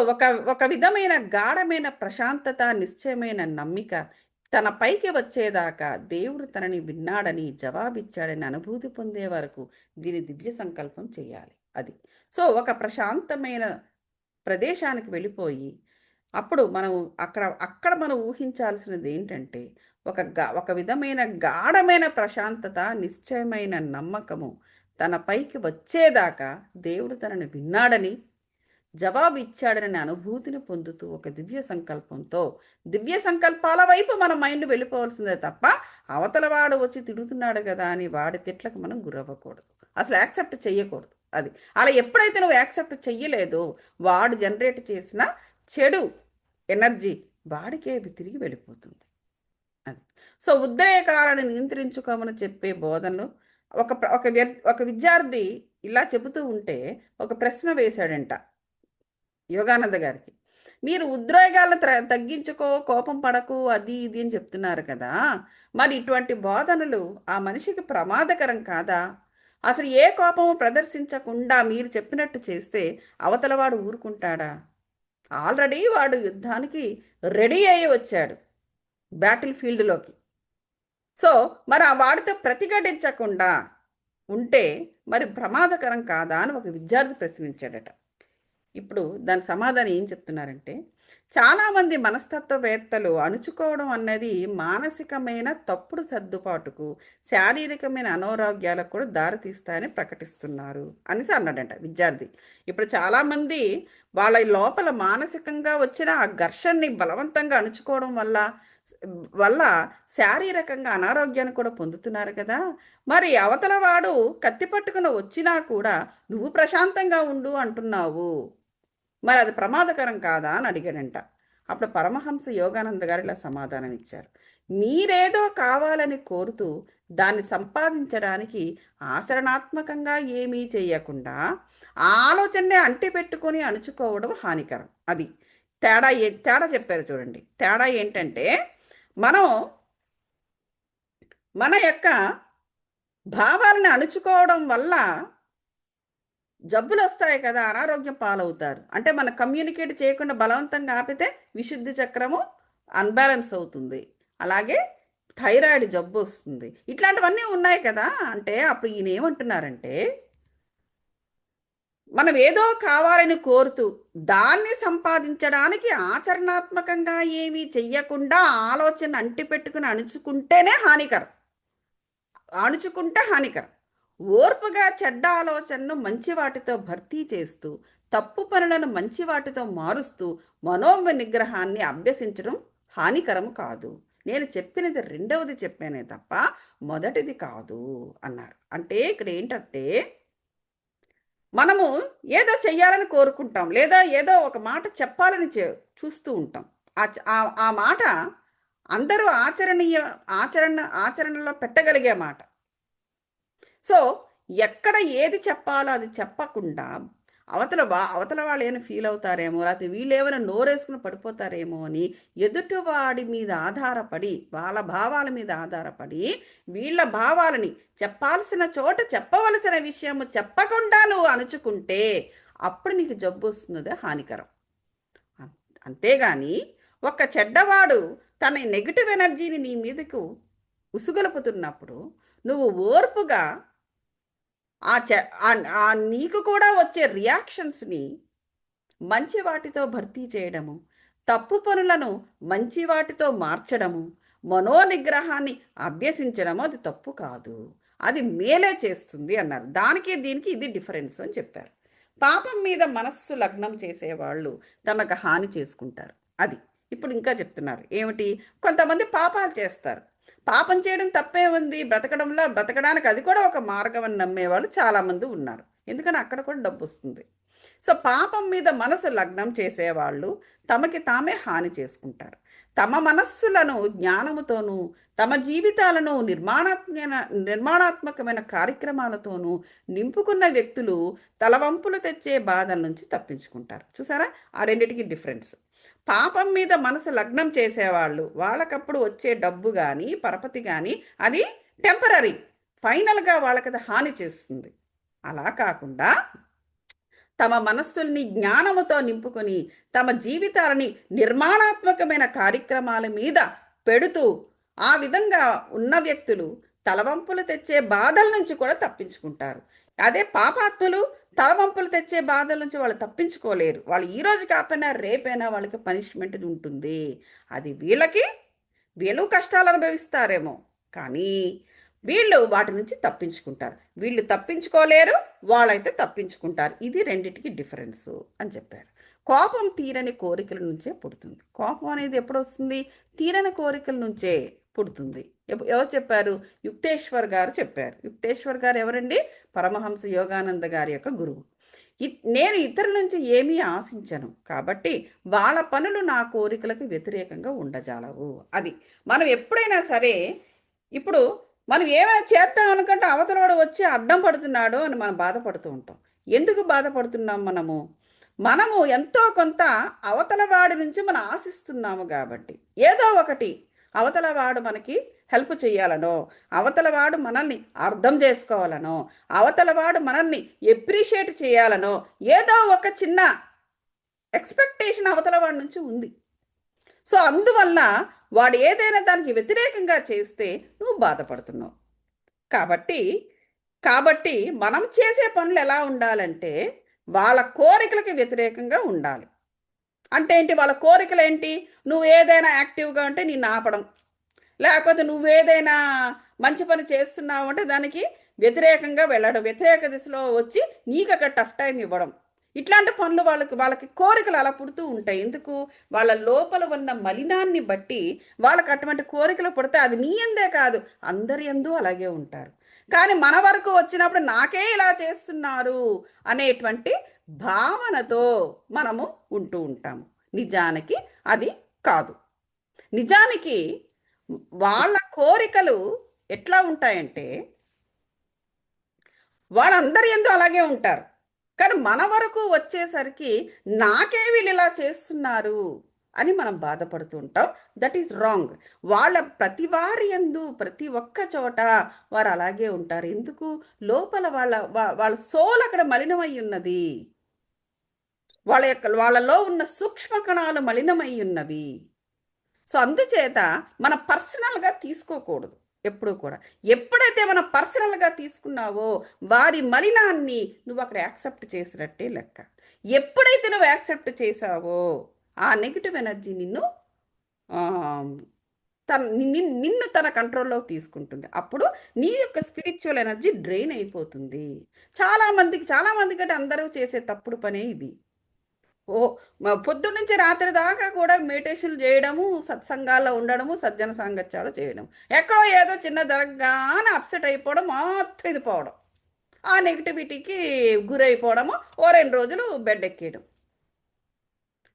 ఒక విధమైన గాఢమైన ప్రశాంతత, నిశ్చయమైన నమ్మిక తన పైకి వచ్చేదాకా దేవుడు తనని విన్నాడని జవాబిచ్చాడని అనుభూతి పొందే వరకు దీని దివ్య సంకల్పం చేయాలి. అది సో ఒక ప్రశాంతమైన ప్రదేశానికి వెళ్ళిపోయి అప్పుడు మనం అక్కడ మనం ఊహించాల్సినది ఏంటంటే ఒక విధమైన గాఢమైన ప్రశాంతత, నిశ్చయమైన నమ్మకము తన పైకి వచ్చేదాకా దేవుడు తనని విన్నాడని జవాబు ఇచ్చాడనే అనుభూతిని పొందుతూ ఒక దివ్య సంకల్పంతో దివ్య సంకల్పాల వైపు మన మైండ్ వెళ్ళిపోవాల్సిందే తప్ప అవతల వాడు వచ్చి తిడుతున్నాడు కదా అని వాడి తిట్లకు మనం గురవ్వకూడదు, అసలు యాక్సెప్ట్ చెయ్యకూడదు. అది అలా ఎప్పుడైతే నువ్వు యాక్సెప్ట్ చెయ్యలేదో వాడు జనరేట్ చేసిన చెడు ఎనర్జీ వాడికే తిరిగి వెళ్ళిపోతుంది. అది సో ఉద్రేకాలను నియంత్రించుకోమని చెప్పే బోధనలు ఒక విద్యార్థి ఇలా చెబుతూ ఉంటే ఒక ప్రశ్న వేశాడంట యోగానంద గారికి. మీరు ఉద్రేకాలను తగ్గించుకో, కోపం పడకు, అది ఇది అని చెప్తున్నారు కదా, మరి ఇటువంటి బోధనలు ఆ మనిషికి ప్రమాదకరం కాదా? అసలు ఏ కోపము ప్రదర్శించకుండా మీరు చెప్పినట్టు చేస్తే అవతలవాడు ఊరుకుంటాడా? ఆల్రెడీ వాడు యుద్ధానికి రెడీ అయ్యి వచ్చాడు బ్యాటిల్ ఫీల్డ్లోకి. సో మరి ఆ వాడితో ప్రతిఘటించకుండా ఉంటే మరి ప్రమాదకరం కాదా అని ఒక విద్యార్థి ప్రశ్నించాడట. ఇప్పుడు దాని సమాధానం ఏం చెప్తున్నారంటే, చాలామంది మనస్తత్వవేత్తలు అణుచుకోవడం అన్నది మానసికమైన తప్పుడు సర్దుబాటుకు, శారీరకమైన అనారోగ్యాలకు కూడా దారితీస్తాయని ప్రకటిస్తున్నారు అనేసి అన్నాడంట విద్యార్థి. ఇప్పుడు చాలామంది వాళ్ళ లోపల మానసికంగా వచ్చిన ఆ ఘర్షణని బలవంతంగా అణుచుకోవడం వల్ల శారీరకంగా అనారోగ్యాన్ని కూడా పొందుతున్నారు కదా, మరి అవతల వాడు కత్తి పట్టుకుని వచ్చినా కూడా నువ్వు ప్రశాంతంగా ఉండు అంటున్నావు, మరి అది ప్రమాదకరం కాదా అని అడిగాడంట. అప్పుడు పరమహంస యోగానంద గారు ఇలా సమాధానం ఇచ్చారు. మీరేదో కావాలని కోరుతూ దాన్ని సంపాదించడానికి ఆచరణాత్మకంగా ఏమీ చేయకుండా ఆ ఆలోచననే అంటి పెట్టుకొని అణుచుకోవడం హానికరం. అది తేడా చెప్పారు చూడండి. తేడా ఏంటంటే మనం మన యొక్క భావాలను అణుచుకోవడం వల్ల జబ్బులు వస్తాయి కదా, అనారోగ్యం పాలవుతారు. అంటే మనం కమ్యూనికేట్ చేయకుండా బలవంతంగా ఆపితే విశుద్ధి చక్రము అన్బ్యాలెన్స్ అవుతుంది. అలాగే థైరాయిడ్ జబ్బు వస్తుంది. ఇట్లాంటివన్నీ ఉన్నాయి కదా. అంటే అప్పుడు ఈయన ఏమంటున్నారంటే మనం ఏదో కావాలని కోరుతూ దాన్ని సంపాదించడానికి ఆచరణాత్మకంగా ఏమీ చెయ్యకుండా ఆలోచన అంటిపెట్టుకుని అణుచుకుంటేనే హానికరం. అణుచుకుంటే హానికరం. ఓర్పుగా చెడ్డ ఆలోచనను మంచి వాటితో భర్తీ చేస్తూ తప్పు పనులను మంచి వాటితో మారుస్తూ మనోనిగ్రహాన్ని అభ్యసించడం హానికరం కాదు. నేను చెప్పినది రెండవది చెప్పానే తప్ప మొదటిది కాదు అన్నారు. అంటే ఇక్కడ ఏంటంటే మనము ఏదో చెయ్యాలని కోరుకుంటాం, లేదా ఏదో ఒక మాట చెప్పాలని చూస్తూ ఉంటాం. ఆ మాట అందరూ ఆచరణలో పెట్టగలిగే మాట. సో ఎక్కడ ఏది చెప్పాలో అది చెప్పకుండా అవతల వాళ్ళు ఏమైనా ఫీల్ అవుతారేమో, లేకపోతే వీళ్ళు ఏమైనా నోరేసుకుని పడిపోతారేమో అని ఎదుటివాడి మీద ఆధారపడి, వాళ్ళ భావాల మీద ఆధారపడి వీళ్ళ భావాలని చెప్పాల్సిన చోట చెప్పవలసిన విషయము చెప్పకుండా నువ్వు అణుచుకుంటే అప్పుడు నీకు జబ్బు వస్తున్నదే హానికరం. అంతేగాని ఒక చెడ్డవాడు తన నెగిటివ్ ఎనర్జీని నీ మీదకు ఉసుగొలుపుతున్నప్పుడు నువ్వు ఓర్పుగా నీకు కూడా వచ్చే రియాక్షన్స్ని మంచి వాటితో భర్తీ చేయడము, తప్పు పనులను మంచి వాటితో మార్చడము, మనోనిగ్రహాన్ని అభ్యసించడము అది తప్పు కాదు, అది మేలే చేస్తుంది అన్నారు. దానికి దీనికి ఇది డిఫరెన్స్ అని చెప్పారు. పాపం మీద మనస్సు లగ్నం చేసేవాళ్ళు తమకు హాని చేసుకుంటారు. అది ఇప్పుడు ఇంకా చెప్తున్నారు. ఏమిటి? కొంతమంది పాపాలు చేస్తారు. పాపం చేయడం తప్పే ఉంది, బ్రతకడానికి అది కూడా ఒక మార్గం అని నమ్మేవాళ్ళు చాలామంది ఉన్నారు. ఎందుకంటే అక్కడ కూడా డబ్బు వస్తుంది. సో పాపం మీద మనసు లగ్నం చేసేవాళ్ళు తమకి తామే హాని చేసుకుంటారు. తమ మనస్సులను జ్ఞానముతోనూ తమ జీవితాలను నిర్మాణాత్మకమైన కార్యక్రమాలతోనూ నింపుకున్న వ్యక్తులు తలవంపులు తెచ్చే బాధల నుంచి తప్పించుకుంటారు. చూసారా ఆ రెండిటికి డిఫరెన్స్. పాపం మీద మనసు లగ్నం చేసేవాళ్ళు వాళ్ళకప్పుడు వచ్చే డబ్బు కానీ పరపతి కానీ అది టెంపరీ, ఫైనల్గా వాళ్ళకి అది హాని చేస్తుంది. అలా కాకుండా తమ మనస్సుల్ని జ్ఞానముతో నింపుకొని తమ జీవితాలని నిర్మాణాత్మకమైన కార్యక్రమాల మీద పెడుతూ ఆ విధంగా ఉన్న వ్యక్తులు తలవంపులు తెచ్చే బాధల నుంచి కూడా తప్పించుకుంటారు. అదే పాపాత్ములు తలవంపులు తెచ్చే బాధల నుంచి వాళ్ళు తప్పించుకోలేరు. వాళ్ళు ఈరోజు కాకపోయినా రేపైనా వాళ్ళకి పనిష్మెంట్ ఉంటుంది. అది వీళ్ళు కష్టాలు అనుభవిస్తారేమో, కానీ వీళ్ళు వాటి నుంచి తప్పించుకుంటారు. వీళ్ళు తప్పించుకోలేరు, వాళ్ళైతే తప్పించుకుంటారు. ఇది రెండింటికి డిఫరెన్సు అని చెప్పారు. కోపం తీరని కోరికల నుంచే పుడుతుంది. కోపం అనేది ఎప్పుడు వస్తుంది? తీరని కోరికల నుంచే పుడుతుంది. ఎవరు చెప్పారు? యుక్తేశ్వర్ గారు చెప్పారు. యుక్తేశ్వర్ గారు ఎవరండి? పరమహంస యోగానంద గారి యొక్క గురువు. నేను ఇతరుల నుంచి ఏమీ ఆశించను, కాబట్టి వాళ్ళ పనులు నా కోరికలకు వ్యతిరేకంగా ఉండజాలవు. అది మనం ఎప్పుడైనా సరే, ఇప్పుడు మనం ఏమైనా చేద్దాం అనుకుంటే అవతలవాడు వచ్చి అడ్డం పడుతున్నాడు అని మనం బాధపడుతూ ఉంటాం. ఎందుకు బాధపడుతున్నాం? మనము ఎంతో కొంత అవతల వాడి నుంచి మనం ఆశిస్తున్నాము కాబట్టి, ఏదో ఒకటి అవతల వాడు మనకి హెల్ప్ చేయాలనో, అవతల వాడు మనల్ని అర్థం చేసుకోవాలనో, అవతల వాడు మనల్ని ఎప్రిషియేట్ చేయాలనో ఏదో ఒక చిన్న ఎక్స్పెక్టేషన్ అవతల వాడి నుంచి ఉంది. సో అందువల్ల వాడు ఏదైనా దానికి వ్యతిరేకంగా చేస్తే నువ్వు బాధపడుతున్నావు. కాబట్టి మనం చేసే పనులు ఎలా ఉండాలంటే వాళ్ళ కోరికలకి వ్యతిరేకంగా ఉండాలి. అంటే ఏంటి? వాళ్ళ కోరికలు ఏంటి? నువ్వు ఏదైనా యాక్టివ్గా ఉంటే నిన్ను ఆపడం, లేకపోతే నువ్వేదైనా మంచి పని చేస్తున్నావు అంటే దానికి వ్యతిరేకంగా వెళ్ళడం, వ్యతిరేక దిశలో వచ్చి నీకు అక్కడ టఫ్ టైం ఇవ్వడం. ఇట్లాంటి పనులు వాళ్ళకి కోరికలు అలా పుడుతూ ఉంటాయి. ఎందుకు? వాళ్ళ లోపల ఉన్న మలినాన్ని బట్టి వాళ్ళకి అటువంటి కోరికలు పుడితే అది నీ ఎందే కాదు, అందరి ఎందు అలాగే ఉంటారు. కానీ మన వరకు వచ్చినప్పుడు నాకే ఇలా చేస్తున్నారు అనేటువంటి భావనతో మనము ఉంటూ ఉంటాము. నిజానికి అది కాదు. నిజానికి వాళ్ళ కోరికలు ఎట్లా ఉంటాయంటే వాళ్ళందరి యందు అలాగే ఉంటారు. కానీ మన వరకు వచ్చేసరికి నాకే వీళ్ళు ఇలా చేస్తున్నారు అని మనం బాధపడుతూ ఉంటాం. That is wrong. వాళ్ళ ప్రతి వారి యందు ప్రతి ఒక్క చోట వారు అలాగే ఉంటారు. ఎందుకు? లోపల వాళ్ళ సోల్ అక్కడ మలినమై ఉన్నది. వాళ్ళలో ఉన్న సూక్ష్మ కణాలు మలినమై ఉన్నవి. సో అందుచేత మన పర్సనల్గా తీసుకోకూడదు ఎప్పుడూ కూడా. ఎప్పుడైతే మనం పర్సనల్గా తీసుకున్నావో వారి మలినాన్ని నువ్వు అక్కడ యాక్సెప్ట్ చేసినట్టే లెక్క. ఎప్పుడైతే నువ్వు యాక్సెప్ట్ చేసావో ఆ నెగిటివ్ ఎనర్జీ నిన్ను ఆ, నిన్ను తన కంట్రోల్లోకి తీసుకుంటుంది. అప్పుడు నీ యొక్క స్పిరిచువల్ ఎనర్జీ డ్రైన్ అయిపోతుంది. చాలామంది కంటే అందరూ చేసే తప్పుడు పనే ఇది. ఓ పొద్దున్నుంచి రాత్రి దాకా కూడా మెడిటేషన్లు చేయడము, సత్సంగాల్లో ఉండడము, సజ్జన సాంగత్యాలు చేయడం, ఎక్కడో ఏదో చిన్న జరగగానే అప్సెట్ అయిపోవడం, మొత్తం ఇది పోవడం, ఆ నెగిటివిటీకి గురైపోవడము, ఓ 2 రోజులు బెడ్ ఎక్కేయడం.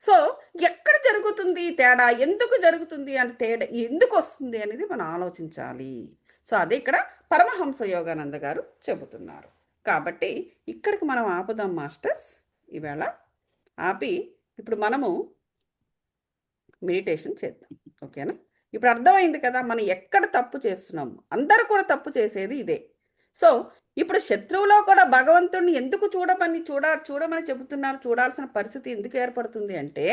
సో ఎక్కడ జరుగుతుంది ఈ తేడా? ఎందుకు జరుగుతుంది అని తేడా ఎందుకు వస్తుంది అనేది మనం ఆలోచించాలి. సో అదే ఇక్కడ పరమహంస యోగానంద గారు చెబుతున్నారు. కాబట్టి ఇక్కడికి మనం ఆపుదాం మాస్టర్స్ ఈవేళ. ఆపి ఇప్పుడు మనము మెడిటేషన్ చేద్దాం. ఓకేనా? ఇప్పుడు అర్థమైంది కదా మనం ఎక్కడ తప్పు చేస్తున్నాము. అందరూ కూడా తప్పు చేసేది ఇదే. సో ఇప్పుడు శత్రువులో కూడా భగవంతుడిని ఎందుకు చూడమని చెబుతున్నారు? చూడాల్సిన పరిస్థితి ఎందుకు ఏర్పడుతుంది అంటే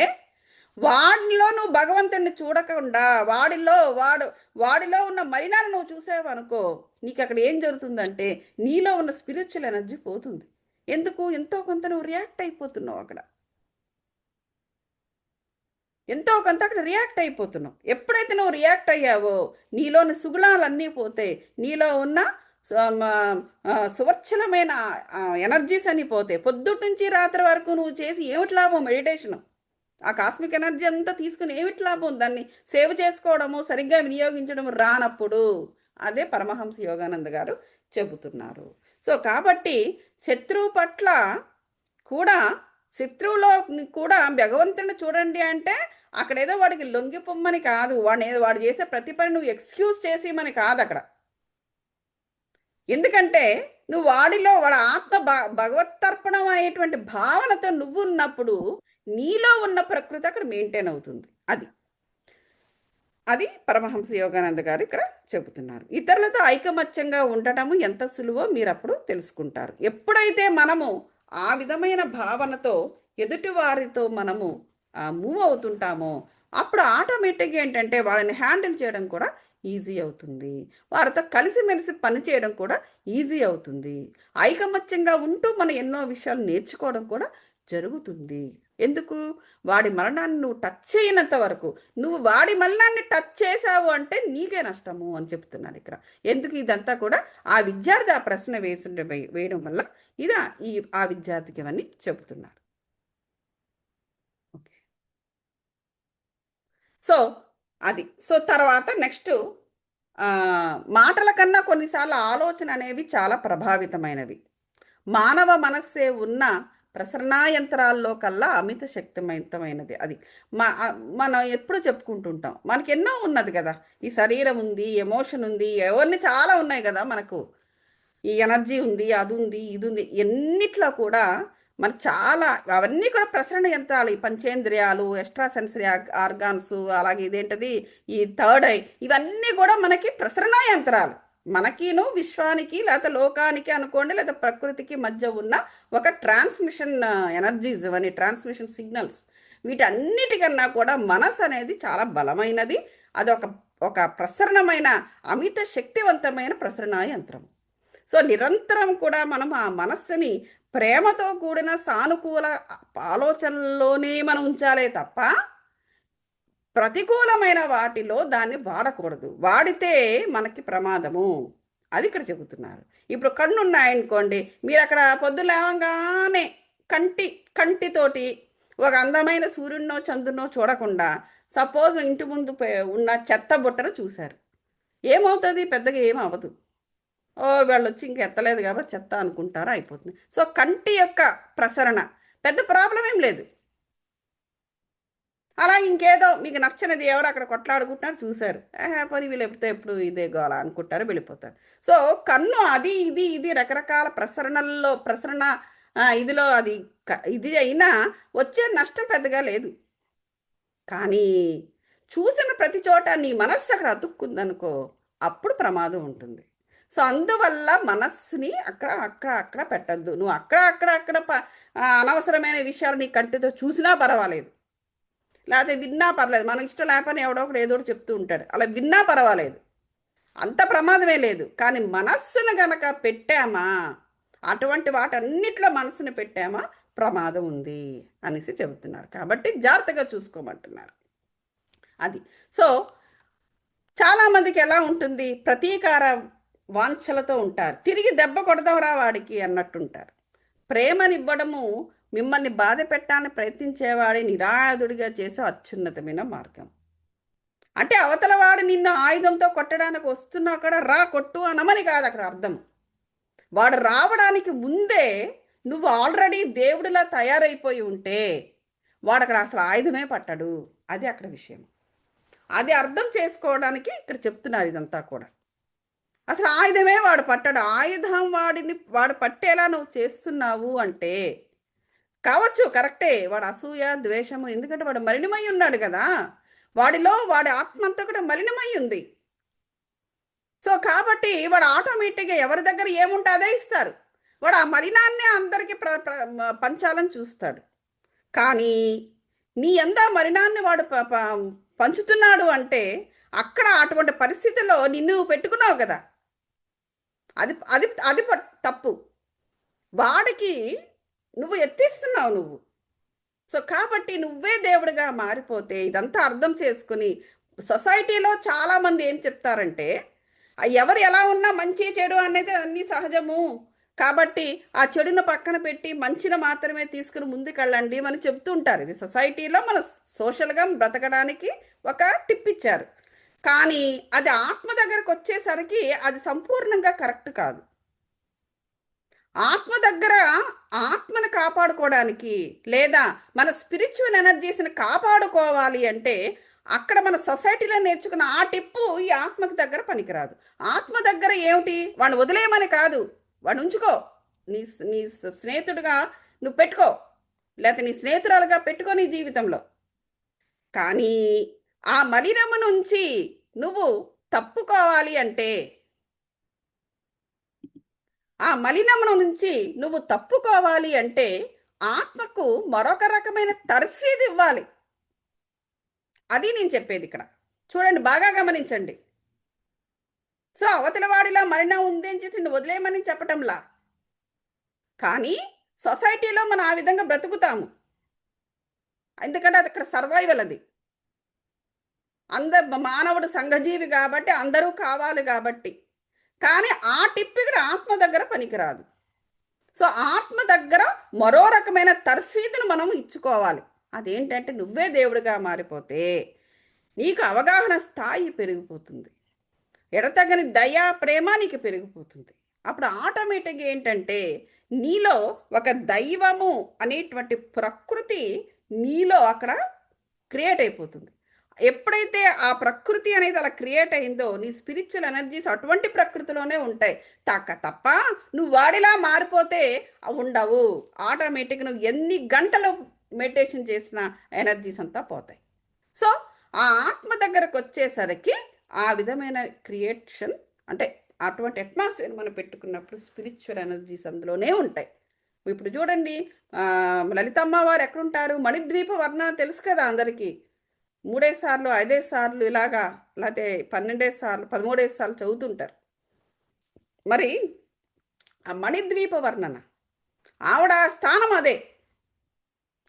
వాడిలో నువ్వు భగవంతుడిని చూడకుండా వాడిలో ఉన్న మలినాన్ని నువ్వు చూసావు అనుకో, నీకు అక్కడ ఏం జరుగుతుందంటే నీలో ఉన్న స్పిరిచువల్ ఎనర్జీ పోతుంది. ఎందుకు? ఎంతో కొంత నువ్వు రియాక్ట్ అయిపోతున్నావు అక్కడ. ఎంతో కొంత అక్కడ రియాక్ట్ అయిపోతున్నావు. ఎప్పుడైతే నువ్వు రియాక్ట్ అయ్యావో నీలోని సుగుణాలన్నీ పోతాయి. నీలో ఉన్న సువర్చలమైన ఎనర్జీస్ అన్నీ పోతాయి. పొద్దుటి నుంచి రాత్రి వరకు నువ్వు చేసి ఏమిటి లాభం? మెడిటేషన్ ఆ కాస్మిక్ ఎనర్జీ అంతా తీసుకుని ఏమిటి లాభం? దాన్ని సేవ్ చేసుకోవడము, సరిగ్గా వినియోగించడం రానప్పుడు. అదే పరమహంస యోగానంద గారు చెబుతున్నారు. సో కాబట్టి శత్రువు పట్ల కూడా, శత్రువులో కూడా భగవంతుని చూడండి అంటే అక్కడేదో వాడికి లొంగిపోమ్మని కాదు, వాడు చేసే ప్రతి పని నువ్వు ఎక్స్క్యూజ్ చేసి మని కాదు అక్కడ. ఎందుకంటే నువ్వు వాడి ఆత్మ భగవత్తర్పణం అయ్యేటువంటి భావనతో నువ్వు ఉన్నప్పుడు నీలో ఉన్న ప్రకృతి అక్కడ మెయింటైన్ అవుతుంది. అది పరమహంస యోగానంద గారు ఇక్కడ చెబుతున్నారు. ఇతరులతో ఐకమత్యంగా ఉండటము ఎంత సులువో మీరు అప్పుడు తెలుసుకుంటారు. ఎప్పుడైతే మనము ఆ విధమైన భావనతో ఎదుటి వారితో మనము మూవ్ అవుతుంటామో అప్పుడు ఆటోమేటిక్గా ఏంటంటే వాళ్ళని హ్యాండిల్ చేయడం కూడా ఈజీ అవుతుంది. వారితో కలిసిమెలిసి పనిచేయడం కూడా ఈజీ అవుతుంది. ఐకమత్యంగా ఉంటూ మనం ఎన్నో విషయాలు నేర్చుకోవడం కూడా జరుగుతుంది. ఎందుకు? వాడి మరణాన్ని నువ్వు టచ్ చేయనంత వరకు, నువ్వు వాడి మరణాన్ని టచ్ చేసావు అంటే నీకే నష్టము అని చెప్తున్నాను ఇక్కడ. ఎందుకు? ఇదంతా కూడా ఆ విద్యార్థి ఆ ప్రశ్న వేయడం వల్ల ఆ విద్యార్థికి ఇవన్నీ చెబుతున్నారు. ఓకే. సో తర్వాత నెక్స్ట్ మాటల కన్నా కొన్నిసార్లు ఆలోచన అనేవి చాలా ప్రభావితమైనవి. మానవ మనస్సే ఉన్న ప్రసరణా యంత్రాల్లో కల్లా అమిత శక్తివంతమైనది. అది మనం ఎప్పుడు చెప్పుకుంటుంటాం. మనకి ఎన్నో ఉన్నది కదా, ఈ శరీరం ఉంది, ఎమోషన్ ఉంది, ఎవరిని చాలా ఉన్నాయి కదా మనకు. ఈ ఎనర్జీ ఉంది, అది ఉంది, ఇది ఉంది. ఎన్నిట్లో కూడా మనకు చాలా అవన్నీ కూడా ప్రసరణ యంత్రాలు. ఈ పంచేంద్రియాలు, ఎక్స్ట్రా సెన్సరీ ఆర్గాన్స్, అలాగే ఇదేంటది ఈ థర్డ్ ఐ, ఇవన్నీ కూడా మనకి ప్రసరణ యంత్రాలు. మనకిను విశ్వానికి లేకపోతే లోకానికి అనుకోండి, లేదా ప్రకృతికి మధ్య ఉన్న ఒక ట్రాన్స్మిషన్ ఎనర్జీస్, ఇవన్నీ ట్రాన్స్మిషన్ సిగ్నల్స్. వీటన్నిటికన్నా కూడా మనసు అనేది చాలా బలమైనది. అది ఒక ప్రసరణమైన అమిత శక్తివంతమైన ప్రసరణ యంత్రం. సో నిరంతరం కూడా మనం ఆ మనస్సుని ప్రేమతో కూడిన సానుకూల ఆలోచనల్లోనే మనం ఉంచాలే తప్ప ప్రతికూలమైన వాటిలో దాన్ని వాడకూడదు. వాడితే మనకి ప్రమాదము. అది ఇక్కడ చెబుతున్నారు. ఇప్పుడు కన్ను ఉన్నాయనుకోండి, మీరు అక్కడ పొద్దున లేవగానే కంటితోటి ఒక అందమైన సూర్యుడినో చంద్రునో చూడకుండా సపోజ్ ఇంటి ముందు ఉన్న చెత్త బుట్టను చూశారు, ఏమవుతుంది? పెద్దగా ఏం అవ్వదు. వాళ్ళు వచ్చి ఇంక ఎత్తలేదు కాబట్టి చెత్త అనుకుంటారా, అయిపోతుంది. సో కంటి యొక్క ప్రసరణ పెద్ద ప్రాబ్లం ఏం లేదు. అలా ఇంకేదో మీకు నచ్చనిది ఎవరు అక్కడ కొట్లాడుకుంటున్నారు చూశారు, పని వీళ్ళు ఎప్పుడు ఇదే గోల అనుకుంటారు, వెళ్ళిపోతారు. సో కన్ను అది ఇది ఇది రకరకాల ప్రసరణ ఇదిలో అది ఇది అయినా వచ్చే నష్టం పెద్దగా లేదు. కానీ చూసిన ప్రతి చోట నీ మనస్సు అక్కడ అతుక్కుందనుకో, అప్పుడు ప్రమాదం ఉంటుంది. సో అందువల్ల మనస్సుని అక్కడ అక్కడ అక్కడ పెట్టద్దు. నువ్వు అక్కడ అక్కడ అక్కడ అనవసరమైన విషయాలు నీ కంటితో చూసినా పర్వాలేదు, లేకపోతే విన్నా పర్లేదు. మనకి ఇష్టం లేకపోయినా ఎవడో ఒకడు ఏదో ఒకటి చెప్తూ ఉంటాడు, అలా విన్నా పర్వాలేదు, అంత ప్రమాదమే లేదు. కానీ మనస్సును గనక పెట్టామా, అటువంటి వాటన్నిటిలో మనసుని పెట్టామా, ప్రమాదం ఉంది అనేసి చెబుతున్నారు. కాబట్టి జాగ్రత్తగా చూసుకోమంటున్నారు. అది. సో చాలామందికి ఎలా ఉంటుంది, ప్రతీకార వాంఛలతో ఉంటారు. తిరిగి దెబ్బ కొడదాంరా వాడికి అన్నట్టుంటారు. ప్రేమనివ్వడము మిమ్మల్ని బాధ పెట్టాలని ప్రయత్నించేవాడి నిరాయుధుడిగా చేసే అత్యున్నతమైన మార్గం. అంటే అవతల వాడు నిన్ను ఆయుధంతో కొట్టడానికి వస్తున్నా కూడా రా కొట్టు అనమని కాదు అక్కడ అర్థం. వాడు రావడానికి ముందే నువ్వు ఆల్రెడీ దేవుడిలా తయారైపోయి ఉంటే వాడు అక్కడ అసలు ఆయుధమే పట్టడు. అది అక్కడ విషయం. అది అర్థం చేసుకోవడానికి ఇక్కడ చెప్తున్నారు ఇదంతా కూడా. అసలు ఆయుధమే వాడు పట్టడు. ఆయుధం వాడు పట్టేలా నువ్వు చేస్తున్నావు అంటే కావచ్చు, కరెక్టే, వాడు అసూయ ద్వేషము, ఎందుకంటే వాడు మలినమై ఉన్నాడు కదా, వాడి ఆత్మ అంతా కూడా మలినమై ఉంది. సో కాబట్టి వాడు ఆటోమేటిక్గా ఎవరి దగ్గర ఏముంటే అదే ఇస్తారు. వాడు ఆ మలినాన్ని అందరికీ పంచాలని చూస్తాడు. కానీ నీ ఎంత మలినాన్ని వాడు పంచుతున్నాడు అంటే అక్కడ అటువంటి పరిస్థితిలో నిన్ను పెట్టుకున్నావు కదా, అది అది అది తప్పు. వాడికి నువ్వు ఎత్తిస్తున్నావు నువ్వు. సో కాబట్టి నువ్వే దేవుడిగా మారిపోతే ఇదంతా అర్థం చేసుకుని, సొసైటీలో చాలామంది ఏం చెప్తారంటే ఎవరు ఎలా ఉన్నా మంచి చెడు అనేది అన్నీ సహజము, కాబట్టి ఆ చెడును పక్కన పెట్టి మంచిని మాత్రమే తీసుకుని ముందుకెళ్ళండి అని చెప్తూ ఉంటారు. ఇది సొసైటీలో మన సోషల్గా బ్రతకడానికి ఒక టిప్ ఇచ్చారు. కానీ అది ఆత్మ దగ్గరకు వచ్చేసరికి అది సంపూర్ణంగా కరెక్ట్ కాదు. ఆత్మ దగ్గర ఆత్మను కాపాడుకోవడానికి లేదా మన స్పిరిచువల్ ఎనర్జీస్ని కాపాడుకోవాలి అంటే అక్కడ మన సొసైటీలో నేర్చుకున్న ఆ టిప్పు ఈ ఆత్మకి దగ్గర పనికిరాదు. ఆత్మ దగ్గర ఏమిటి, వాడిని వదిలేయమని కాదు, వాడిని ఉంచుకో, నీ నీ స్నేహితుడిగా నువ్వు పెట్టుకో, లేకపోతే నీ స్నేహితురాలుగా పెట్టుకో నీ జీవితంలో. కానీ ఆ మలినము నుంచి నువ్వు తప్పుకోవాలి అంటే, ఆ మలినము నుంచి నువ్వు తప్పుకోవాలి అంటే ఆత్మకు మరొక రకమైన తర్ఫీదు ఇవ్వాలి. అది నేను చెప్పేది ఇక్కడ. చూడండి, బాగా గమనించండి. సో అవతల వాడిలా మలినం ఉంది అని చేసి నువ్వు వదిలేయమని చెప్పటంలా, కానీ సొసైటీలో మనం ఆ విధంగా బ్రతుకుతాము, ఎందుకంటే అది అక్కడ సర్వైవల్. అది మానవుడు సంఘజీవి కాబట్టి అందరూ కావాలి కాబట్టి. కానీ ఆ టిప్ ఇక్కడ ఆత్మ దగ్గర పనికిరాదు. సో ఆత్మ దగ్గర మరో రకమైన తర్ఫీదును మనం ఇచ్చుకోవాలి. అదేంటంటే నువ్వే దేవుడిగా మారిపోతే నీకు అవగాహన స్థాయి పెరిగిపోతుంది, ఎడతగని దయా ప్రేమ నీకు పెరిగిపోతుంది. అప్పుడు ఆటోమేటిక్గా ఏంటంటే నీలో ఒక దైవము అనేటువంటి ప్రకృతి నీలో అక్కడ క్రియేట్ అయిపోతుంది. ఎప్పుడైతే ఆ ప్రకృతి అనేది అలా క్రియేట్ అయిందో నీ స్పిరిచువల్ ఎనర్జీస్ అటువంటి ప్రకృతిలోనే ఉంటాయి. తప్ప నువ్వు వాడిలా మారిపోతే ఉండవు. ఆటోమేటిక్గా నువ్వు ఎన్ని గంటలు మెడిటేషన్ చేసిన ఎనర్జీస్ అంతా పోతాయి. సో ఆ ఆత్మ దగ్గరకు వచ్చేసరికి ఆ విధమైన క్రియేషన్ అంటే అటువంటి అట్మాస్ఫియర్ మనం పెట్టుకున్నప్పుడు స్పిరిచువల్ ఎనర్జీస్ అందులోనే ఉంటాయి. ఇప్పుడు చూడండి, లలితమ్మ వారు ఎక్కడుంటారు, మణిద్వీప వర్ణన తెలుసు కదా అందరికీ. 3 సార్లు 5 సార్లు ఇలాగా, లేకపోతే 12 సార్లు 13 సార్లు చదువుతుంటారు. మరి ఆ మణిద్వీప వర్ణన ఆవిడ స్థానం అదే,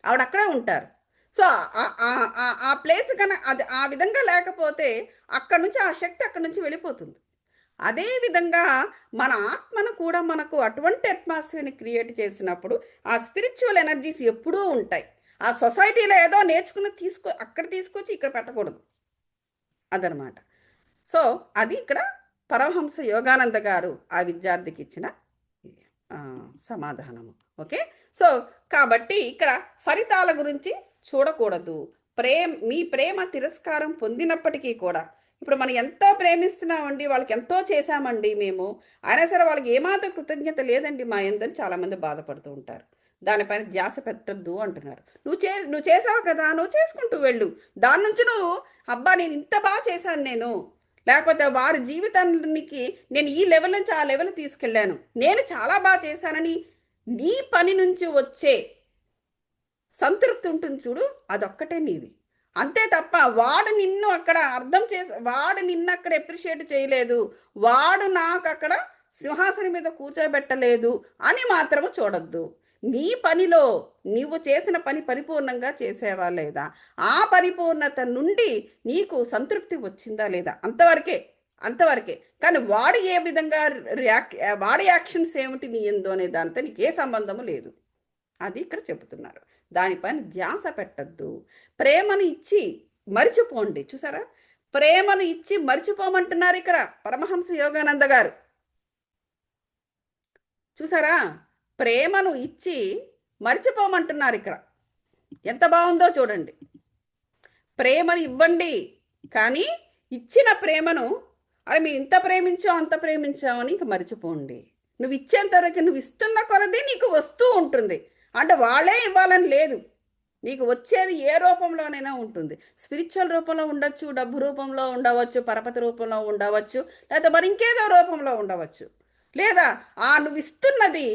ఆవిడ అక్కడే ఉంటారు. సో ఆ ప్లేస్ కన్నా అది ఆ విధంగా లేకపోతే అక్కడి నుంచి ఆ శక్తి అక్కడి నుంచి వెళ్ళిపోతుంది. అదేవిధంగా మన ఆత్మను కూడా మనకు అటువంటి అట్మాస్ఫియర్ని క్రియేట్ చేసినప్పుడు ఆ స్పిరిచువల్ ఎనర్జీస్ ఎప్పుడూ ఉంటాయి. ఆ సొసైటీలో ఏదో నేర్చుకుని అక్కడ తీసుకొచ్చి ఇక్కడ పెట్టకూడదు, అదనమాట. సో అది ఇక్కడ పరమహంస యోగానంద గారు ఆ విద్యార్థికి ఇచ్చిన సమాధానము. ఓకే. సో కాబట్టి ఇక్కడ ఫలితాల గురించి చూడకూడదు, మీ ప్రేమ తిరస్కారం పొందినప్పటికీ కూడా, ఇప్పుడు మనం ఎంతో ప్రేమిస్తున్నామండి, వాళ్ళకి ఎంతో చేశామండి మేము, అయినా సరే వాళ్ళకి ఏమాత్రం కృతజ్ఞత లేదండి మా ఎందని చాలామంది బాధపడుతూ ఉంటారు. దానిపైన ధ్యాస పెట్టద్దు అంటున్నారు. నువ్వు చేసావు కదా, నువ్వు చేసుకుంటూ వెళ్ళు. దాని నుంచి నువ్వు, అబ్బా నేను ఇంత బాగా చేశాను నేను, లేకపోతే వారి జీవితానికి నేను ఈ లెవెల్ నుంచి ఆ లెవెల్ తీసుకెళ్ళాను, నేను చాలా బాగా చేశానని నీ పని నుంచి వచ్చే సంతృప్తి ఉంటుంది చూడు, అదొక్కటే నీది. అంతే తప్ప వాడు నిన్ను అక్కడ అర్థం చేసి, వాడు నిన్ను అక్కడ ఎప్రిషియేట్ చేయలేదు, వాడు నాకు అక్కడ సింహాసనం మీద కూర్చోబెట్టలేదు అని మాత్రము చూడొద్దు. నీ పనిలో నీవు చేసిన పని పరిపూర్ణంగా చేసేవా లేదా, ఆ పరిపూర్ణత నుండి నీకు సంతృప్తి వచ్చిందా లేదా, అంతవరకే, అంతవరకే. కానీ వాడు ఏ విధంగా వాడి యాక్షన్స్ ఏమిటి నీ ఎందు అనే దానితో నీకు ఏ సంబంధము లేదు. అది ఇక్కడ చెబుతున్నారు. దానిపైన ధ్యాస పెట్టద్దు. ప్రేమను ఇచ్చి మరిచిపోండి. చూసారా, ప్రేమను ఇచ్చి మరిచిపోమంటున్నారు ఇక్కడ పరమహంస యోగానంద గారు. చూసారా, ప్రేమను ఇచ్చి మరిచిపోమంటున్నారు ఇక్కడ. ఎంత బాగుందో చూడండి. ప్రేమను ఇవ్వండి, కానీ ఇచ్చిన ప్రేమను, అరే మేము ఇంత ప్రేమించాం అంత ప్రేమించామని ఇంక మరిచిపోండి. నువ్వు ఇచ్చేంత వరకు, నువ్వు ఇస్తున్న కొలది నీకు వస్తూ ఉంటుంది. అంటే వాళ్ళే ఇవ్వాలని లేదు, నీకు వచ్చేది ఏ రూపంలోనైనా ఉంటుంది. స్పిరిచువల్ రూపంలో ఉండొచ్చు, డబ్బు రూపంలో ఉండవచ్చు, పరపతి రూపంలో ఉండవచ్చు, లేదా మరి ఇంకేదో రూపంలో ఉండవచ్చు. లేదా నువ్వు ఇస్తున్నది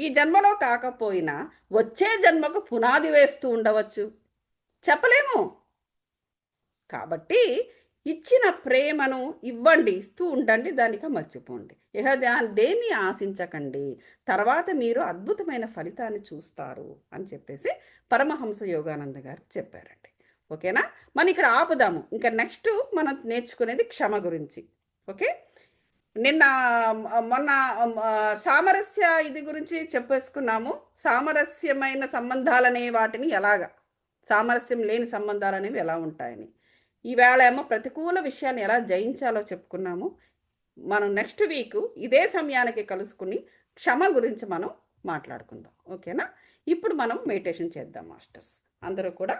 ఈ జన్మలో కాకపోయినా వచ్చే జన్మకు పునాది వేస్తూ ఉండవచ్చు, చెప్పలేము. కాబట్టి ఇచ్చిన ప్రేమను ఇవ్వండి, ఇస్తూ ఉండండి, దానికి మర్చిపోండి. ఇహ దేన్ని ఆశించకండి, తర్వాత మీరు అద్భుతమైన ఫలితాన్ని చూస్తారు అని చెప్పేసి పరమహంస యోగానంద గారు చెప్పారండి. ఓకేనా, మనం ఇక్కడ ఆపుదాము. ఇంకా నెక్స్ట్ మనం నేర్చుకునేది క్షమ గురించి. ఓకే, నిన్న మొన్న సామరస్య ఇది గురించి చెప్పేసుకున్నాము. సామరస్యమైన సంబంధాలనే వాటిని ఎలాగా, సామరస్యం లేని సంబంధాలు అనేవి ఎలా ఉంటాయని. ఈవేళ ఏమో ప్రతికూల విషయాన్ని ఎలా జయించాలో చెప్పుకున్నాము. మనం నెక్స్ట్ వీక్ ఇదే సమయానికి కలుసుకుని క్షమ గురించి మనం మాట్లాడుకుందాం. ఓకేనా, ఇప్పుడు మనం మెడిటేషన్ చేద్దాం మాస్టర్స్. అందరూ కూడా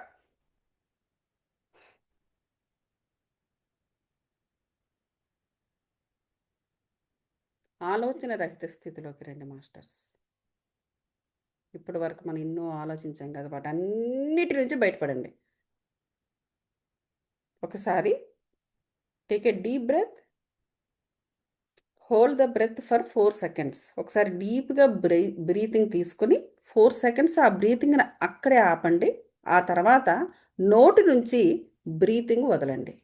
ఆలోచన రహిత స్థితిలోకి రండి మాస్టర్స్. ఇప్పటి వరకు మనం ఎన్నో ఆలోచించాం కదా, వాటన్నిటి నుంచి బయటపడండి. ఒకసారి take a deep breath, hold the breath for 4 seconds. ఒకసారి డీప్గా బ్రీతింగ్ తీసుకుని 4 seconds ఆ బ్రీతింగ్ని అక్కడే ఆపండి. ఆ తర్వాత నోటి నుంచి బ్రీతింగ్ వదలండి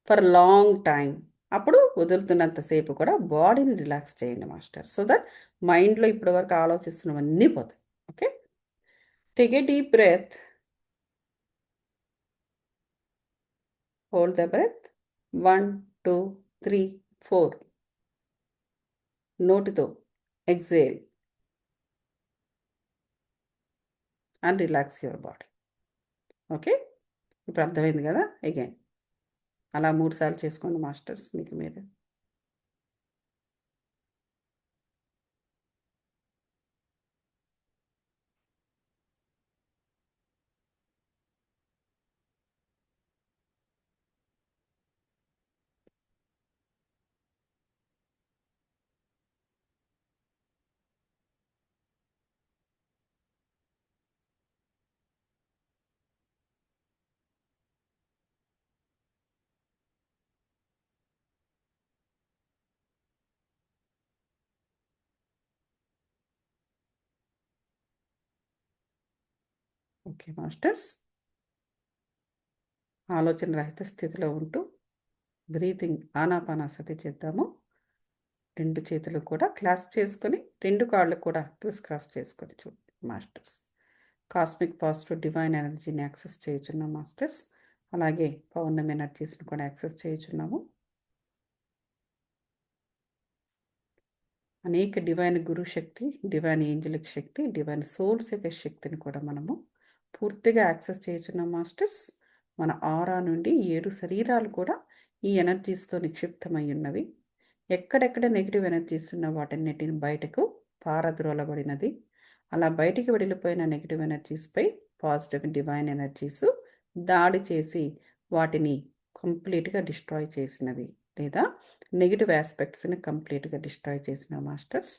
ఫర్ లాంగ్ టైం. అప్పుడు వదులుతున్నంతసేపు కూడా బాడీని రిలాక్స్ చేయండి మాస్టర్, సో దట్ మైండ్లో ఇప్పటి వరకు ఆలోచిస్తున్నవన్నీ పోతాయి. Okay, take a deep breath, hold the breath 1 2 3 4. నోటితో exhale and relax your body. Okay, ఇప్పుడు అర్థమైంది కదా. అగైన్ అలా 3 సార్లు చేసుకోండి మాస్టర్స్, మీకు మీరే. ఓకే మాస్టర్స్, ఆలోచన రహిత స్థితిలో ఉంటూ బ్రీతింగ్ ఆనాపానాసతి చేద్దాము. 2 చేతులు కూడా క్లాస్ప్ చేసుకొని, 2 కాళ్ళు కూడా క్రిస్ క్రాస్ చేసుకొని చూడండి మాస్టర్స్. కాస్మిక్ పాజిటివ్ డివైన్ ఎనర్జీని యాక్సెస్ చేయుచున్నాం మాస్టర్స్. అలాగే పౌర్ణమి ఎనర్జీస్ని కూడా యాక్సెస్ చేయుచున్నాము. అనేక డివైన్ గురు శక్తి, డివైన్ ఏంజలిక్ శక్తి, డివైన్ సోల్స్ యొక్క శక్తిని కూడా మనము పూర్తిగా యాక్సెస్ చేయుచున్నాం మాస్టర్స్. మన ఆరా నుండి 7 శరీరాలు కూడా ఈ ఎనర్జీస్తో నిక్షిప్తమై ఉన్నవి. ఎక్కడెక్కడ నెగిటివ్ ఎనర్జీస్ ఉన్న వాటన్నిటిని బయటకు పారద్రోలబడినది. అలా బయటికి వెళ్ళిపోయిన నెగిటివ్ ఎనర్జీస్పై పాజిటివ్ డివైన్ ఎనర్జీస్ దాడి చేసి వాటిని కంప్లీట్గా డిస్ట్రాయ్ చేసినవి, లేదా నెగిటివ్ ఆస్పెక్ట్స్ని కంప్లీట్గా డిస్ట్రాయ్ చేసిన మాస్టర్స్.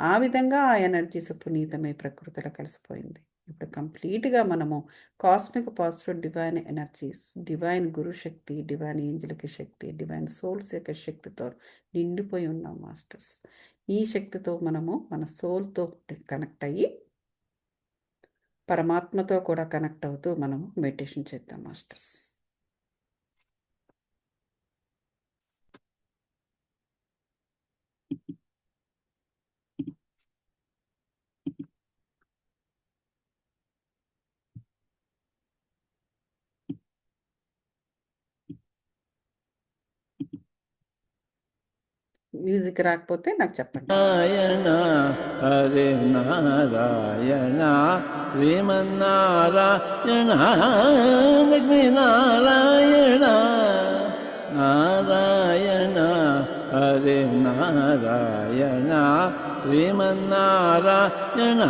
ఆ విధంగా ఆ ఎనర్జీస్ పునీతమై ప్రకృతిలో కలిసిపోయింది. ఇప్పుడు కంప్లీట్గా మనము cosmic positive divine energies, divine guru శక్తి, డివైన్ ఏంజలిక్ శక్తి, డివైన్ సోల్స్ యొక్క శక్తితో నిండిపోయి ఉన్నాం మాస్టర్స్. ఈ శక్తితో మనము మన సోల్తో కనెక్ట్ అయ్యి పరమాత్మతో కూడా కనెక్ట్ అవుతూ మనము మెడిటేషన్ చేద్దాం మాస్టర్స్. మ్యూజిక్ రాకపోతే నాకు చెప్పండి. Narayana Hare Narayana Srimannarayana Lakshmi Narayana Narayana Hare Narayana Srimannarayana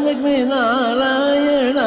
Lakshmi Narayana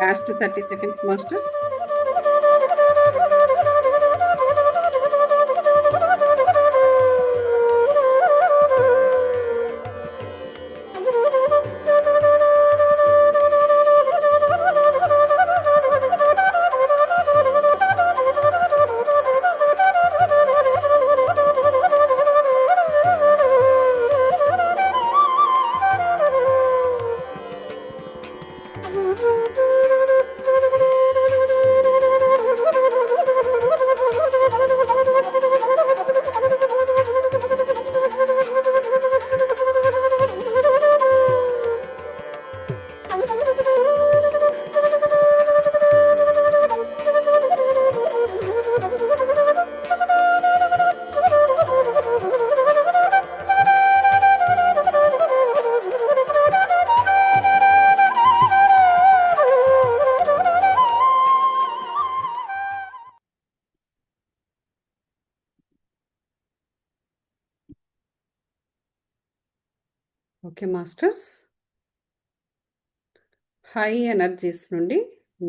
Last 30 seconds, masters. Okay masters, high energies నుండి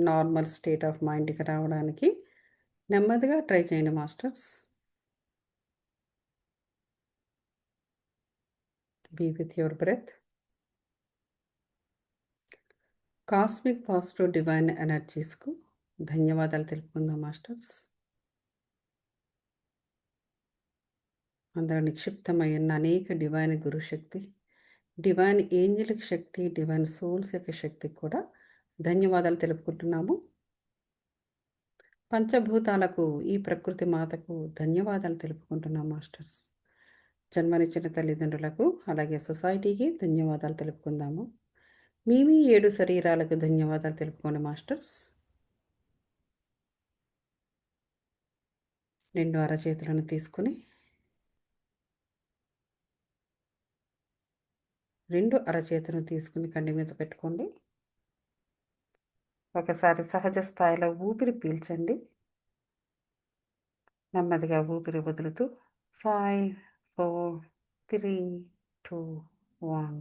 నార్మల్ స్టేట్ ఆఫ్ మైండ్కి రావడానికి నెమ్మదిగా ట్రై చేయండి masters. Be with your breath. Cosmic positive divine ఎనర్జీస్కు ధన్యవాదాలు తెలుపుకుందాం మాస్టర్స్. అందులో నిక్షిప్తమై ఉన్న అనేక డివైన్ గురుశక్తి, డివైన్ ఏంజలిక్ శక్తి, డివైన్ సోల్స్ యొక్క శక్తికి కూడా ధన్యవాదాలు తెలుపుకుంటున్నాము. పంచభూతాలకు, ఈ ప్రకృతి మాతకు ధన్యవాదాలు తెలుపుకుంటున్నాం మాస్టర్స్. జన్మనిచ్చిన తల్లిదండ్రులకు, అలాగే సొసైటీకి ధన్యవాదాలు తెలుపుకుందాము. మీ 7 శరీరాలకు ధన్యవాదాలు తెలుపుకోండి మాస్టర్స్. 2 అరచేతులను తీసుకుని 2 అరచేతులను తీసుకుని కంటి మీద పెట్టుకోండి. ఒకసారి సహజ స్థాయిలో ఊపిరి పీల్చండి. నెమ్మదిగా ఊపిరి వదులుతూ 5, 4, 3, 2, 1,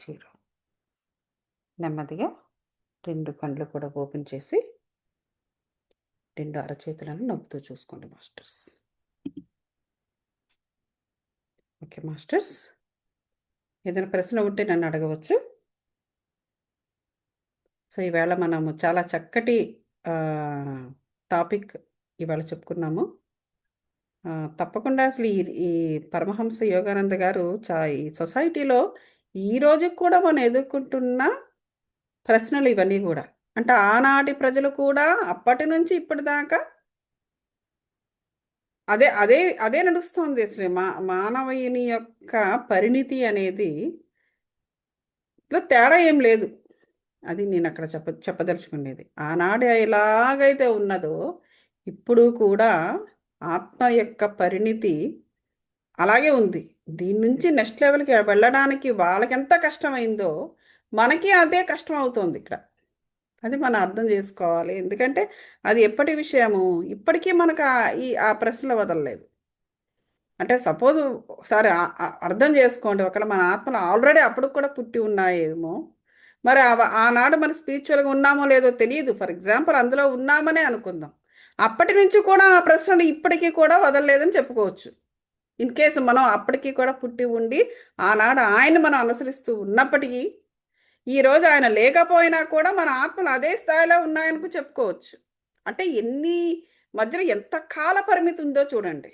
0. నెమ్మదిగా 2 కళ్ళు కూడా ఓపెన్ చేసి 2 అరచేతులను నవ్వుతూ చూసుకోండి మాస్టర్స్. ఓకే మాస్టర్స్, ఏదైనా ప్రశ్న ఉంటే నన్ను అడగవచ్చు. సో ఈవేళ మనము చాలా చక్కటి టాపిక్ ఇవాళ చెప్పుకున్నాము. తప్పకుండా అసలు ఈ ఈ పరమహంస యోగానంద గారు ఈ సొసైటీలో ఈ రోజుకి కూడా మనం ఎదుర్కొంటున్న ప్రశ్నలు ఇవన్నీ కూడా. అంటే ఆనాటి ప్రజలు కూడా అప్పటి నుంచి ఇప్పటిదాకా అదే అదే అదే నడుస్తుంది. అసలు మానవుని యొక్క పరిణితి అనేది లో తేడా ఏం లేదు. అది నేను అక్కడ చెప్పదలుచుకునేది. ఆనాడు ఎలాగైతే ఉన్నదో ఇప్పుడు కూడా ఆత్మ యొక్క పరిణితి అలాగే ఉంది. దీని నుంచి నెక్స్ట్ లెవెల్కి వెళ్ళడానికి వాళ్ళకి ఎంత కష్టమైందో మనకి అదే కష్టం అవుతుంది ఇక్కడ. అది మనం అర్థం చేసుకోవాలి. ఎందుకంటే అది ఎప్పటి విషయము, ఇప్పటికీ మనకు ఆ ప్రశ్నలు వదలలేదు. అంటే సపోజ్ ఒకసారి అర్థం చేసుకోండి, ఒకవేళ మన ఆత్మలు ఆల్రెడీ అప్పుడు కూడా పుట్టి ఉన్నాయేమో, మరి ఆనాడు మన స్పిరిచువల్గా ఉన్నామో లేదో తెలియదు. ఫర్ ఎగ్జాంపుల్ అందులో ఉన్నామనే అనుకుందాం. అప్పటి నుంచి కూడా ఆ ప్రశ్నలు ఇప్పటికీ కూడా వదలలేదని చెప్పుకోవచ్చు. ఇన్ కేసు మనం అప్పటికీ కూడా పుట్టి ఉండి ఆనాడు ఆయన మనం అనుసరిస్తూ ఉన్నప్పటికీ ఈరోజు ఆయన లేకపోయినా కూడా మన ఆత్మలు అదే స్థాయిలో ఉన్నాయనుకు చెప్పుకోవచ్చు. అంటే ఎన్ని మధ్యలో ఎంత కాల పరిమితి ఉందో చూడండి.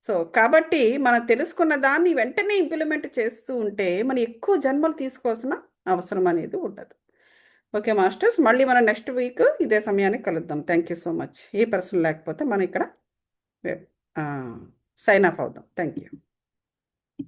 సో కాబట్టి మనం తెలుసుకున్న దాన్ని వెంటనే ఇంప్లిమెంట్ చేస్తూ ఉంటే మనం ఎక్కువ జన్మలు తీసుకోవాల్సిన అవసరం అనేది ఉండదు. ఓకే మాస్టర్స్, మళ్ళీ మనం నెక్స్ట్ వీక్ ఇదే సమయానికి కలుద్దాం. Thank you so much. ఏ ప్రశ్న లేకపోతే మనం ఇక్కడ సైన్ ఆఫ్ అవుదాం. Thank you.